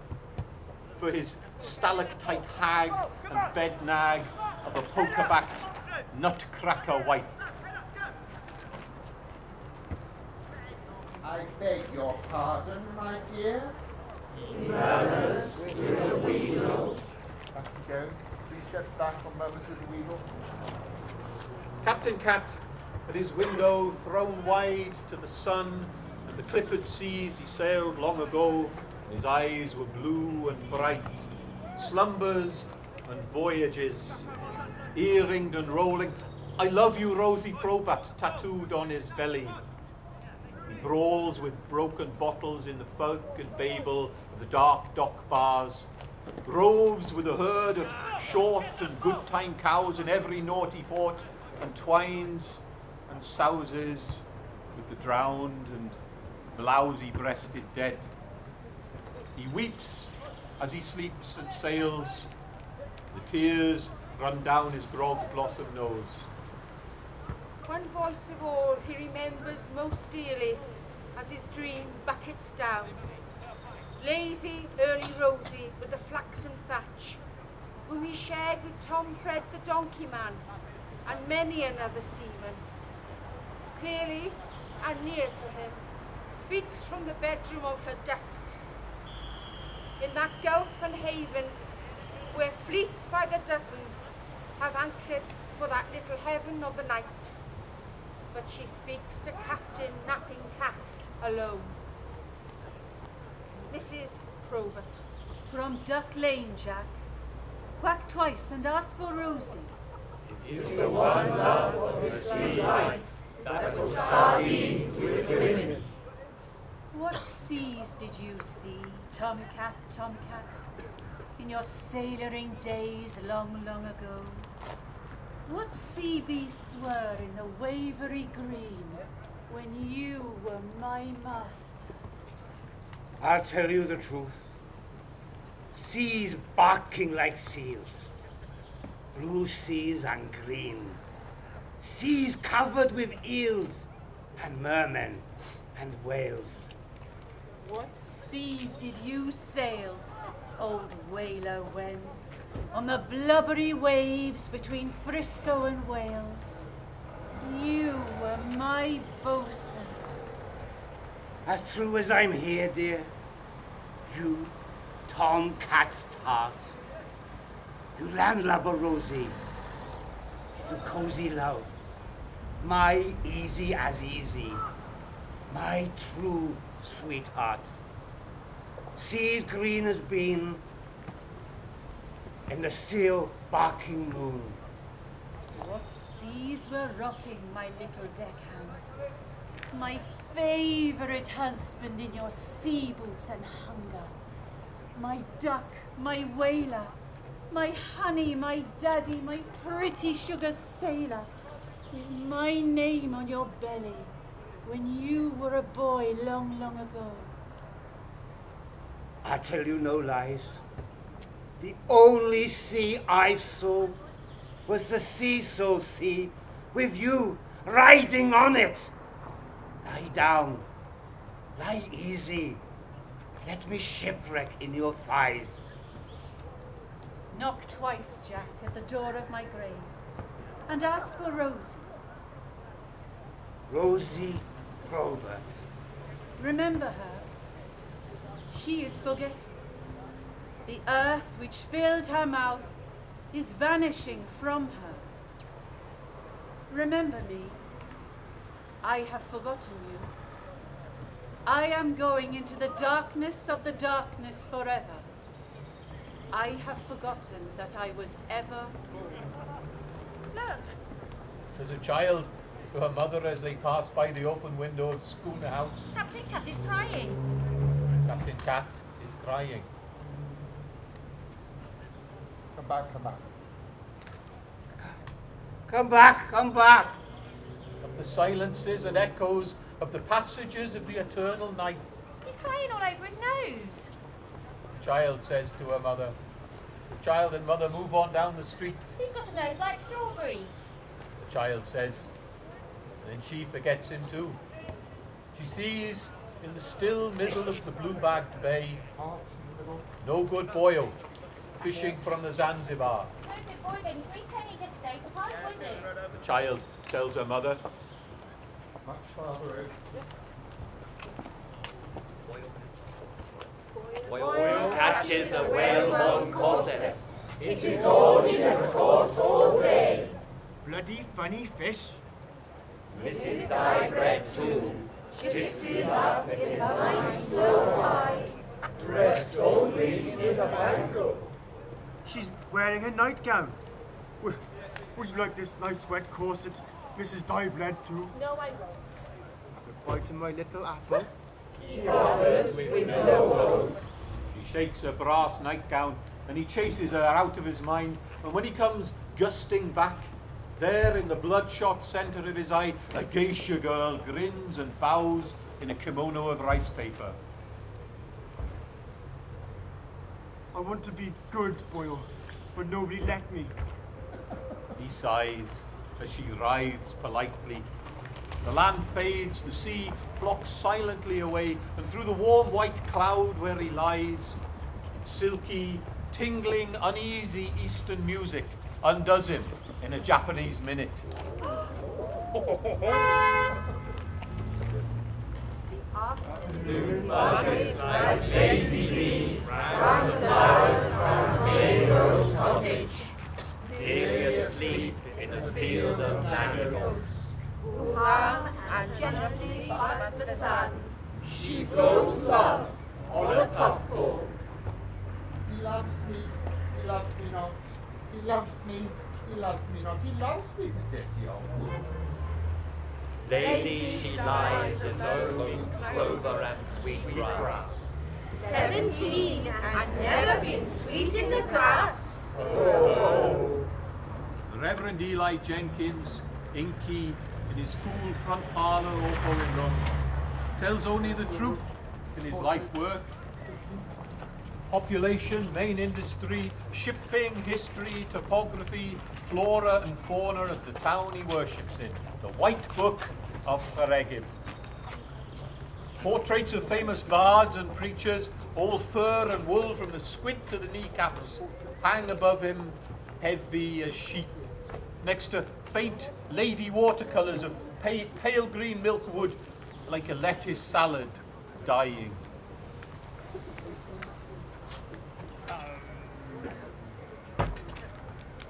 for his stalactite hag and bed nag of a poker-backed nutcracker wife. I beg your pardon, my dear. He murmurs with a wheedle. Back you go. 3 steps back on murmurs with a wheedle. Captain Cat, at his window thrown wide to the sun and the clippered seas he sailed long ago, his eyes were blue and bright. Slumbers and voyages, earringed and rolling. I love you, Rosie Probat, tattooed on his belly. He brawls with broken bottles in the folk and babel of the dark dock bars, roves with a herd of short and good time cows in every naughty port, and twines and souses with the drowned and blousy-breasted dead. He weeps as he sleeps and sails. The tears run down his grog-blossom nose. One voice of all he remembers most dearly as his dream buckets down. Lazy, early Rosie with the flaxen thatch, whom he shared with Tom Fred the donkey man, and many another seaman. Clearly and near to him, speaks from the bedroom of her dust. In that gulf and haven where fleets by the dozen have anchored for that little heaven of the night. But she speaks to Captain Napping Cat alone. Mrs. Probert. From Duck Lane, Jack. Quack twice and ask for Rosie. It's the one love of the sea life that was sardined with women. What seas did you see, Tomcat, Tomcat, in your sailoring days long, long ago? What sea beasts were in the wavery green when you were my master? I'll tell you the truth. Seas barking like seals. Blue seas and green. Seas covered with eels and mermen and whales. What seas did you sail, old whaler, when on the blubbery waves between Frisco and Wales? You were my bosun. As true as I'm here, dear. You, Tom Cat's tart. You landlubber, Rosie. You cozy love. My easy as easy. My true sweetheart. Seas green as bean. In the seal barking moon. What seas were rocking, my little deckhand? My favourite husband in your sea boots and hunger. My duck, my whaler, my honey, my daddy, my pretty sugar sailor, with my name on your belly when you were a boy long, long ago. I tell you no lies. The only sea I saw was the seesaw sea with you riding on it. Lie down. Lie easy. Let me shipwreck in your thighs. Knock twice, Jack, at the door of my grave, and ask for Rosie. Rosie Probert. Remember her. She is forgetting. The earth which filled her mouth is vanishing from her. Remember me. I have forgotten you. I am going into the darkness of the darkness forever. I have forgotten that I was ever born. Look! There's a child to her mother as they pass by the open window of Schooner House. Captain Cat is crying. Captain Cat is crying. Come back, come back. Come back, come back. Of the silences and echoes of the passages of the eternal night. He's crying all over his nose. The child says to her mother. The child and mother move on down the street. He's got a nose like strawberries. The child says, and then she forgets him too. She sees in the still middle of the blue-bagged bay no good boyo fishing from the Zanzibar. No good boy getting 3 pennies yesterday for past pudding. The child tells her mother, Much farther Boyle catches a well-known corset. It is all he has caught all day. Bloody funny fish. Mrs. Diebread too. Gypsies up in his mind so high, dressed only in a bangle. She's wearing a nightgown. Would you like this nice wet corset, Mrs. Diebread too? No, I won't. A bite of my little apple? He offers with no hope. She shakes her brass nightgown and he chases her out of his mind. And when he comes gusting back, there in the bloodshot centre of his eye, a geisha girl grins and bows in a kimono of rice paper. I want to be good, Boyle, but nobody let me. He sighs as she writhes politely. The land fades, the sea flocks silently away, and through the warm white cloud where he lies, silky, tingling, uneasy eastern music undoes him in a Japanese minute. Buzzes like lazy bees round the flowers from Mayro's cottage, Nearly asleep in a field of mangoes. who hum and gently but the sun. She blows love on a puffball. He loves me, he loves me not. He loves me, he loves me not. He loves me, the dirty old fool. Lazy she lies alone in clover and sweet grass. 17 and never been sweet in the grass. The Reverend Eli Jenkins, inky in his cool front parlour or going room, tells only the truth in his life work. Population, main industry, shipping, history, topography, flora and fauna of the town he worships in. The White Book of Llanrheadr. Portraits of famous bards and preachers, all fur and wool from the squint to the kneecaps, hang above him heavy as sheep, next to faint lady watercolours of pale green milkwood, like a lettuce salad dying.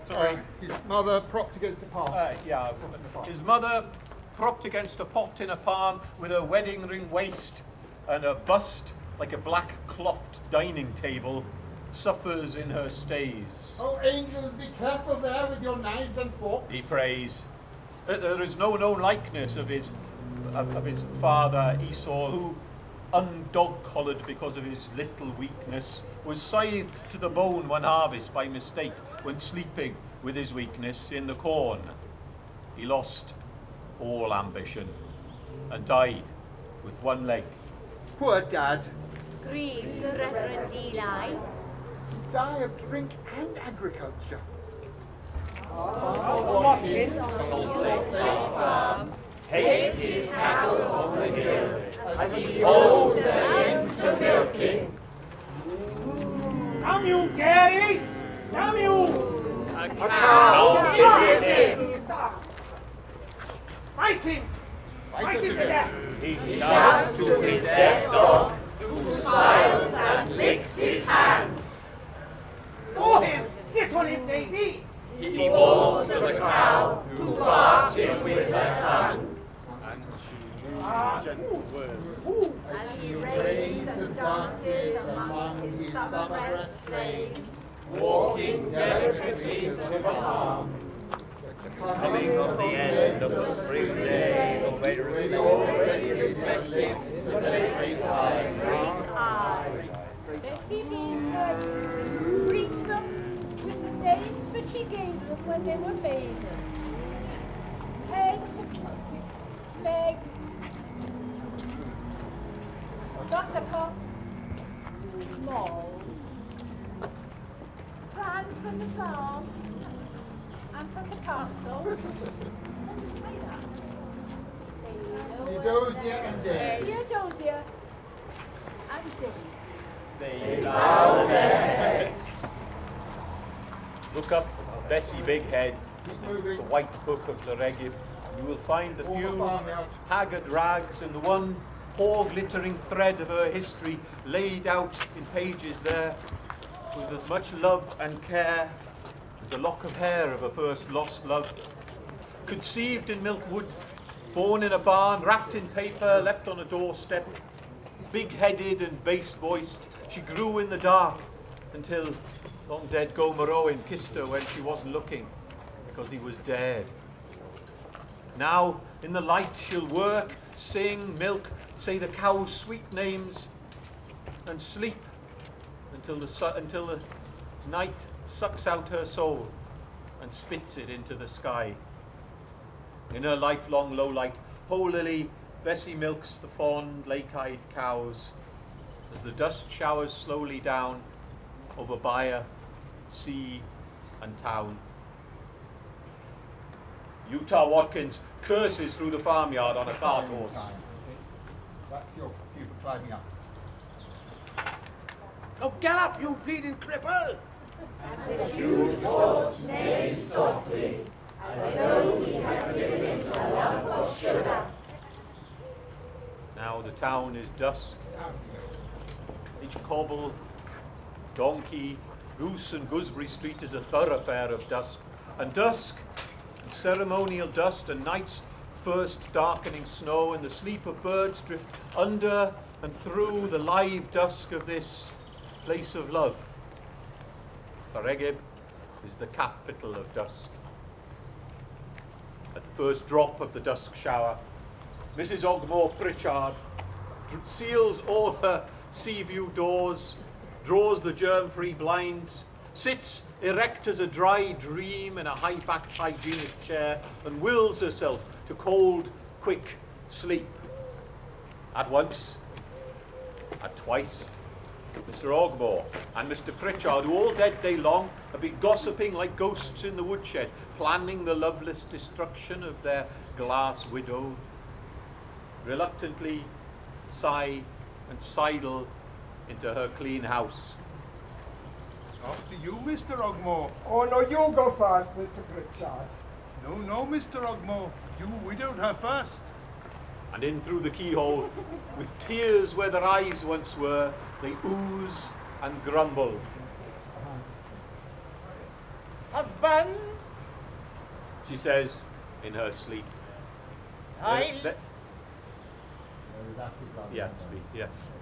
Sorry. His mother propped against the palm. His mother propped against a pot in a palm with a wedding ring waist and a bust like a black clothed dining table, suffers in her stays. Oh, angels, be careful there with your knives and forks. He prays. There is no known likeness of his father Esau, who, undog-collared because of his little weakness, was scythed to the bone one harvest by mistake when sleeping with his weakness in the corn. He lost all ambition and died with one leg. Poor Dad. Grieves the Reverend Eli. Die of drink and agriculture. Hates his cattle on the hill as he holds them into milking. Damn you, Gary's! Damn you! A cow kisses him. Fight him! Fight him to death! He shouts to his dead dog, who smiles and licks his hands. Go him! Sit on him, Daisy! He bawls to the cow, who barks him with her tongue. And she uses gentle words. As he raves and dances among his summer-bred slaves, walking delicately to the farm. Coming on the end of the spring day, already reflecting the late tide. Bessie greets them with the names that she gave them when they were babes. Peg, Meg, Buttercup, Moll, Fran from the farm, and from the castle. Say that. Theodosia and Daisy. Theodosia and Daisy. They bow their heads. Look up Bessie Bighead, the White Book of Llanrheadr. You will find the few haggard rags and the one poor glittering thread of her history laid out in pages there, with as much love and care as the lock of hair of a first lost love. Conceived in Milkwood, born in a barn, wrapped in paper, left on a doorstep, big-headed and bass-voiced, she grew in the dark until long-dead Gomer Owen kissed her when she wasn't looking, because he was dead. Now, in the light, she'll work, sing, milk, say the cow's sweet names, and sleep until the night sucks out her soul and spits it into the sky. In her lifelong low light, holily, Bessie milks the fond, lake-eyed cows as the dust showers slowly down over byre, sea, and town. Utah Watkins curses through the farmyard on a cart horse. That's your cue for climbing up. Oh, gallop, you bleeding cripple! And the huge horse neighs softly, town is dusk. Each cobble, donkey, goose and gooseberry street is a thoroughfare of dusk. And dusk, and ceremonial dust, and night's first darkening snow, and the sleep of birds drift under and through the live dusk of this place of love. Llanrheadr is the capital of dusk. At the first drop of the dusk shower, Mrs. Ogmore Pritchard seals all her sea view doors, draws the germ-free blinds, sits erect as a dry dream in a high-backed hygienic chair, and wills herself to cold, quick sleep. At once, at twice, Mr. Ogmore and Mr. Pritchard, who all dead day long have been gossiping like ghosts in the woodshed, planning the loveless destruction of their glass widow, reluctantly sigh and sidle into her clean house. After you, Mr. Ogmore. Oh, no, you go first, Mr. Pritchard. No, Mr. Ogmore. You widowed her first. And in through the keyhole, with tears where their eyes once were, they ooze and grumble. Husbands, She says in her sleep.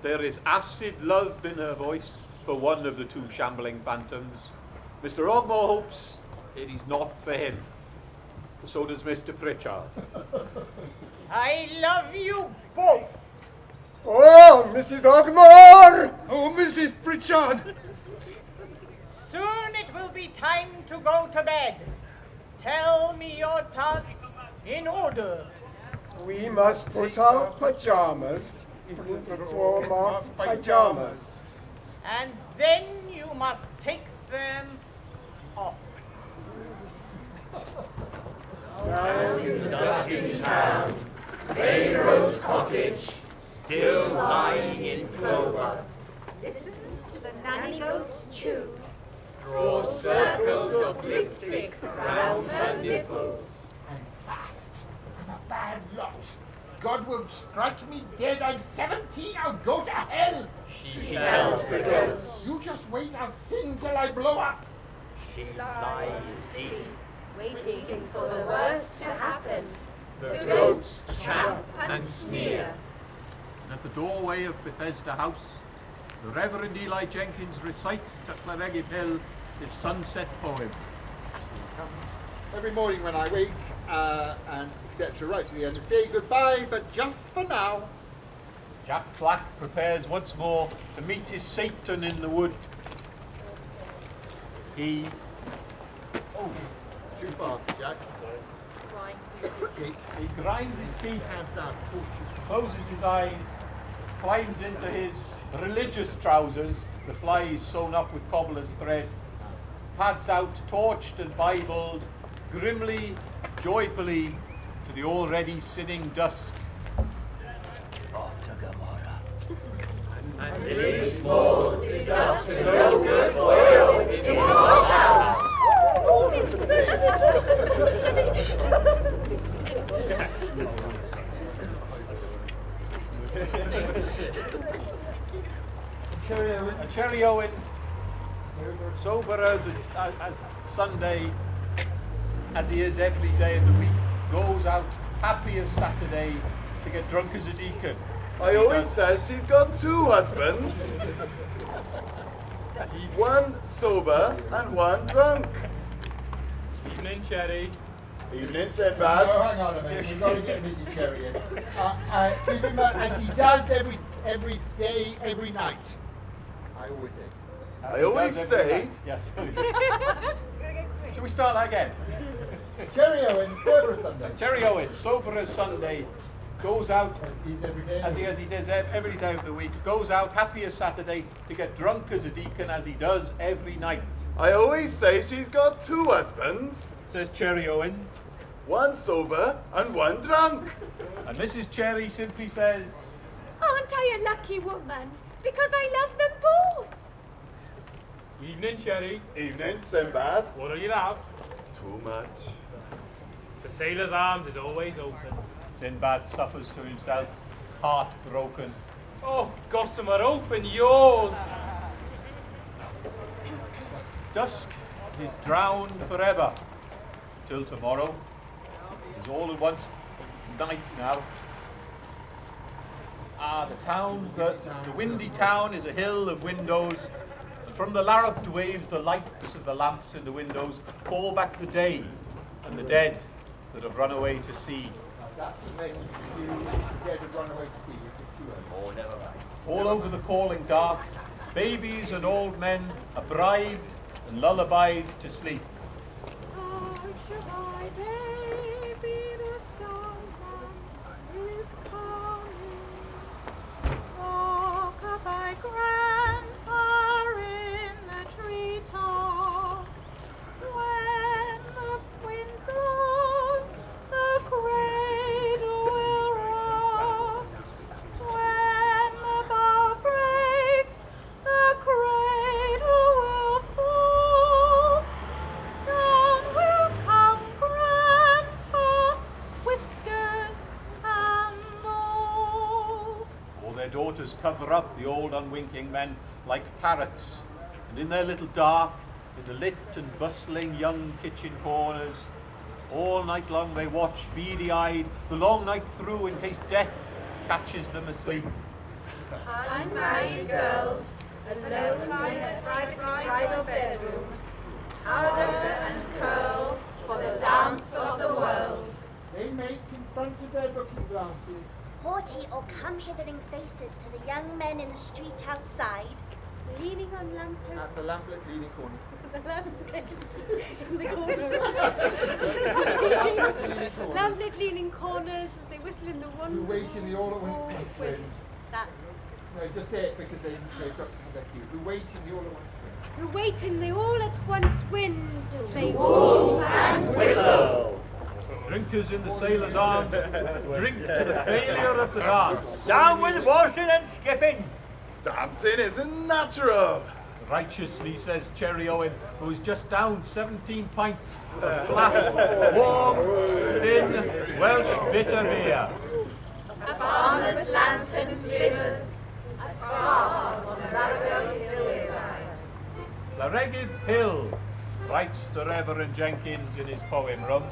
There is acid love in her voice for one of the two shambling phantoms. Mr. Ogmore hopes it is not for him. So does Mr. Pritchard. I love you both. Oh, Mrs. Ogmore! Oh, Mrs. Pritchard! Soon it will be time to go to bed. Tell me your tasks in order. We must put our pajamas into the poor Mark's pajamas. And then you must take them off. Down in the dusky town, grey rose cottage, still lying in clover. Listens to the nanny goats chew. Draw circles of lipstick round her nipples. And fast. I'm a bad lot. God will strike me dead. I'm 17. I'll go to hell. She tells the goats. You just wait. I'll sing till I blow up. She lies deep, Waiting for the worst to happen. The goats champ and sneer. And at the doorway of Bethesda House, the Reverend Eli Jenkins recites to Llanrheadr Hill his sunset poem. Every morning when I wake, and etc. right to the end, to say goodbye, but just for now. Jack Black prepares once more to meet his Satan in the wood. He... Oh, too fast, Jack. He grinds his teeth, hands out torches, closes his eyes, climbs into his religious trousers, the flies sewn up with cobbler's thread, pads out, torched and Bibled, grimly, joyfully, to the already sinning dusk. Off to Gomorrah. And Billy Smalls is up to no good oil in the wash house. Cherry Owen, sober as Sunday, as he is every day of the week, goes out happy as Saturday to get drunk as a deacon. I always say she's got two husbands. One sober and one drunk. Evening, Cherry. Evening, Sinbad. Oh, hang on a minute. We've got to get Mrs. Cherry in. Keep him as he does every day, every night. I always say. I always say. Yes. Shall we start that again? Cherry Owen, sober as Sunday. Cherry Owen, sober as Sunday, goes out as he does every day of the week. Goes out happy as Saturday to get drunk as a deacon, as he does every night. I always say she's got two husbands. Says Cherry Owen. One sober and one drunk. And Mrs. Cherry simply says, Aren't I a lucky woman? Because I love them both. Evening, Cherry. Evening, Sinbad. What'll you have? Too much. The Sailor's Arms is always open. Sinbad suffers to himself. heartbroken. Oh, Gossamer, open yours. Dusk is drowned forever till tomorrow. It's all at once night now. The windy town is a hill of windows, and from the larrupped waves the lights of the lamps in the windows call back the day and the dead that have run away to sea. That's the thing, you dead have run away to sea, which is too early. Oh, never mind. All over the calling dark, babies and old men are bribed and lullabied to sleep. By grandpa in the treetop, when the wind blows, the cradle will rock. When the bough breaks, the cradle will fall. Down will come grandpa, whiskers and all. All their daughters cover up the old unwinking men like parrots, and in their little dark, in the lit and bustling young kitchen corners, all night long they watch, beady-eyed, the long night through in case death catches them asleep. Unmarried girls, alone in their bridal bedrooms, powder and curl for the dance of the world. They make in front of their looking glasses haughty or come-hithering faces to the young men in the street outside, leaning on lampposts. at the lamplit leaning corners. Lamplit leaning corners as they whistle in the one. Who wait in the all at once wind. That. No, just say it because they've got to their cue. Who wait in the all at once wind. Who wait in the all at once wind as they woof and whistle. Drinkers in the sailors' arms, drink to the failure of the dance. Down with washing and skipping. Dancing isn't natural. Righteously says Cherry Owen, who is just down 17 pints of flat, warm, thin, Welsh bitter beer. A farmer's lantern glitters, a star on the Raragold hillside. Laregib Hill, writes the Reverend Jenkins in his poem room.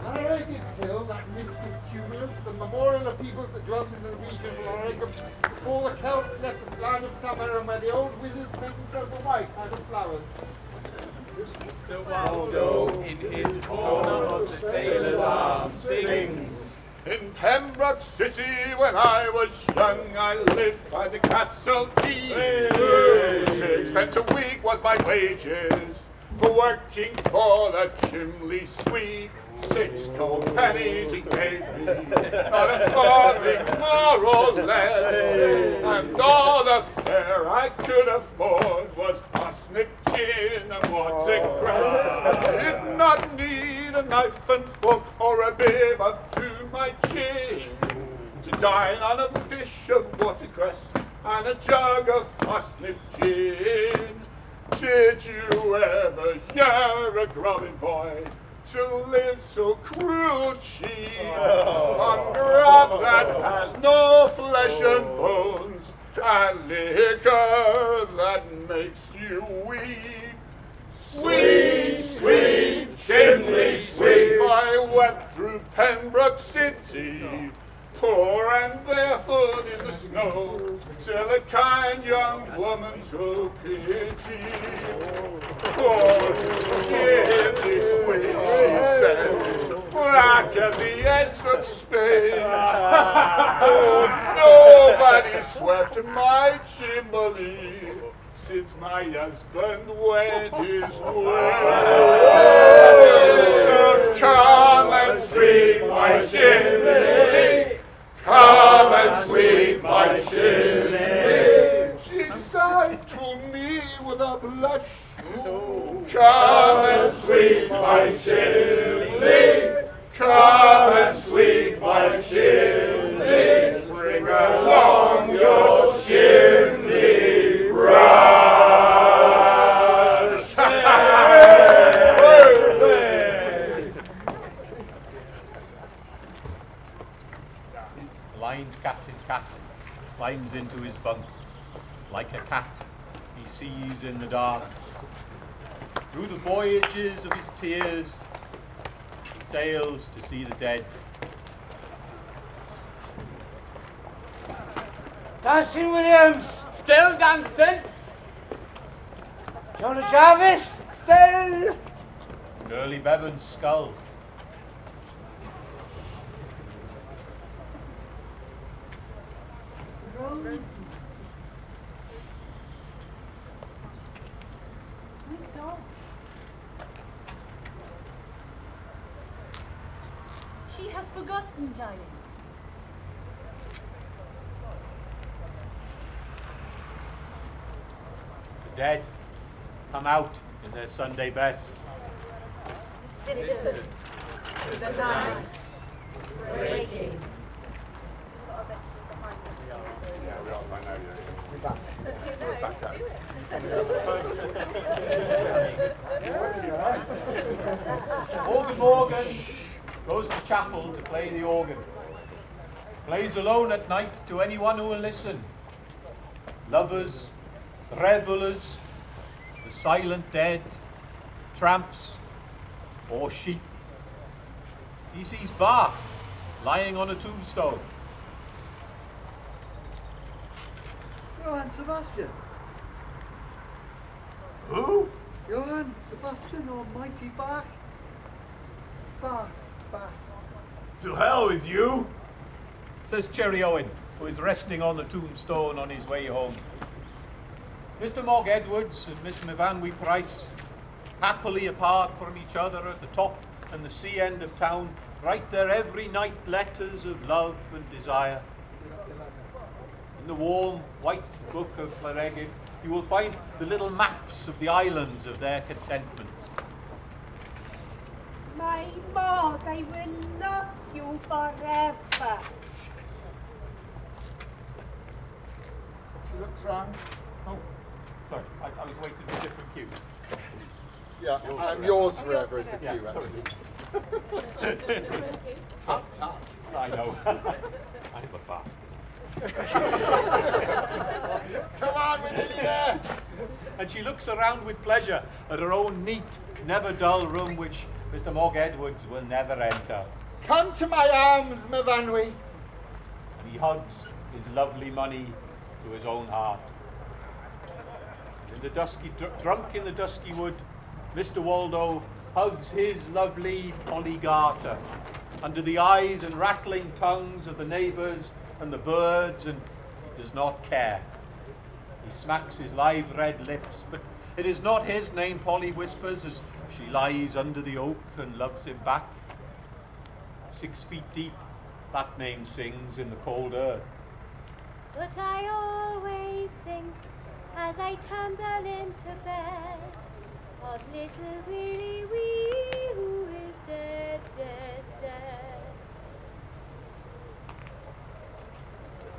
Laregib Hill, that mystic tumulus, the memorial of peoples that dwelt in the region of Laregib before the Celts left the land of summer, and where the old wizards made themselves a wife out of flowers. Mr. Waldo, in his corner of the sailor's arms, sings. In Pembroke City, when I was young, I lived by the castle quay. 6 a week was my wages for working for the chimney sweep. 6 gold pennies he gave me, not a farthing more or less, and all the fare I could afford was parsnip gin and watercress. I did not need a knife and fork or a bib up to my chin to dine on a dish of watercress and a jug of parsnip gin. Did you ever hear a grubbing boy to live so cruel cheap on grub that has no flesh and bones, and liquor that makes you weep? Sweet, sweet, chimney sweep, I went through Pembroke City, poor and barefoot in the snow, till a kind young woman took pity. Poor chimney sweep, she said, black as the S of Spain. Oh, nobody swept my chimney since my husband went his way. So come and sweep my chimney, come and sweep my chimney. She sighed to me with a blush. Come and sweep my chimney, come and sweep my chimney. Bring along your chimney brush. Blind Captain sees in the dark. Through the voyages of his tears, he sails to see the dead. Dancing Williams! Still dancing? Jonah Jarvis! Still! Early Bevan's skull. Rosie. My God. She has forgotten dying. The dead come out in their Sunday best. Listen to the night breaking. Yeah, we are by now, yeah. We're back. We're back out. Morgan Morgan goes to chapel to play the organ. Plays alone at night to anyone who will listen. Lovers, revelers, the silent dead, tramps, or sheep. He sees Bach lying on a tombstone. Johann Sebastian. Who? Johann Sebastian Almighty Bach. Bach. To hell with you, says Cherry Owen, who is resting on the tombstone on his way home. Mr. Mogg Edwards and Miss Mivanwy Price, happily apart from each other at the top and the sea end of town, write their every night letters of love and desire. In the warm, white book of Llaregib, you will find the little maps of the islands of their contentment. My Maud, I will love you forever. She looks round. Oh, sorry, I was waiting for a different cue. Yeah, and yours forever is the Yeah, cue, sorry. actually. Tut, tut. I know. I'm a bastard. Come on, we're nearly there. And she looks around with pleasure at her own neat, never dull room, which Mr. Mogg Edwards will never enter. Come to my arms, Mivanwy. And he hugs his lovely money to his own heart. In the dusky, drunk in the dusky wood, Mr. Waldo hugs his lovely Polly Garter under the eyes and rattling tongues of the neighbours and the birds, and he does not care. He smacks his live red lips, but it is not his name, Polly whispers as she lies under the oak and loves him back. 6 feet deep, that name sings in the cold earth. But I always think, as I tumble into bed, of little Willie Wee, who is dead, dead, dead.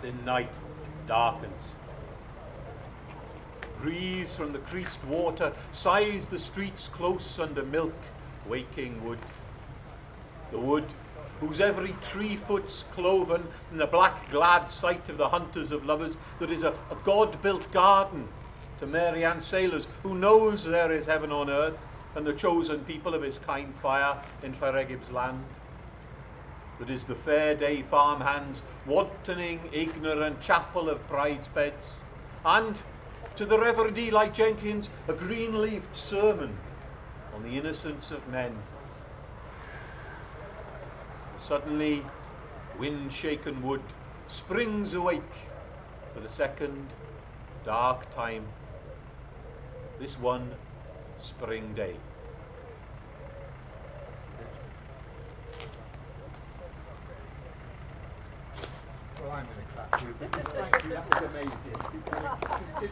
The thin night darkens. Breeze from the creased water sighs the streets close under milk, waking wood. The wood, whose every tree foot's cloven in the black glad sight of the hunters of lovers, that is a God-built garden to Mary Ann sailors, who knows there is heaven on earth and the chosen people of his kind fire in Llaregib's land. That is the fair day farmhands, wantoning, ignorant chapel of bride's beds, and to the Reverend Eli Jenkins, a green-leafed sermon on the innocence of men. Suddenly, wind-shaken wood springs awake for the second dark time, this one spring day. Well, I'm going to clap you. Thank you, that was amazing. Considering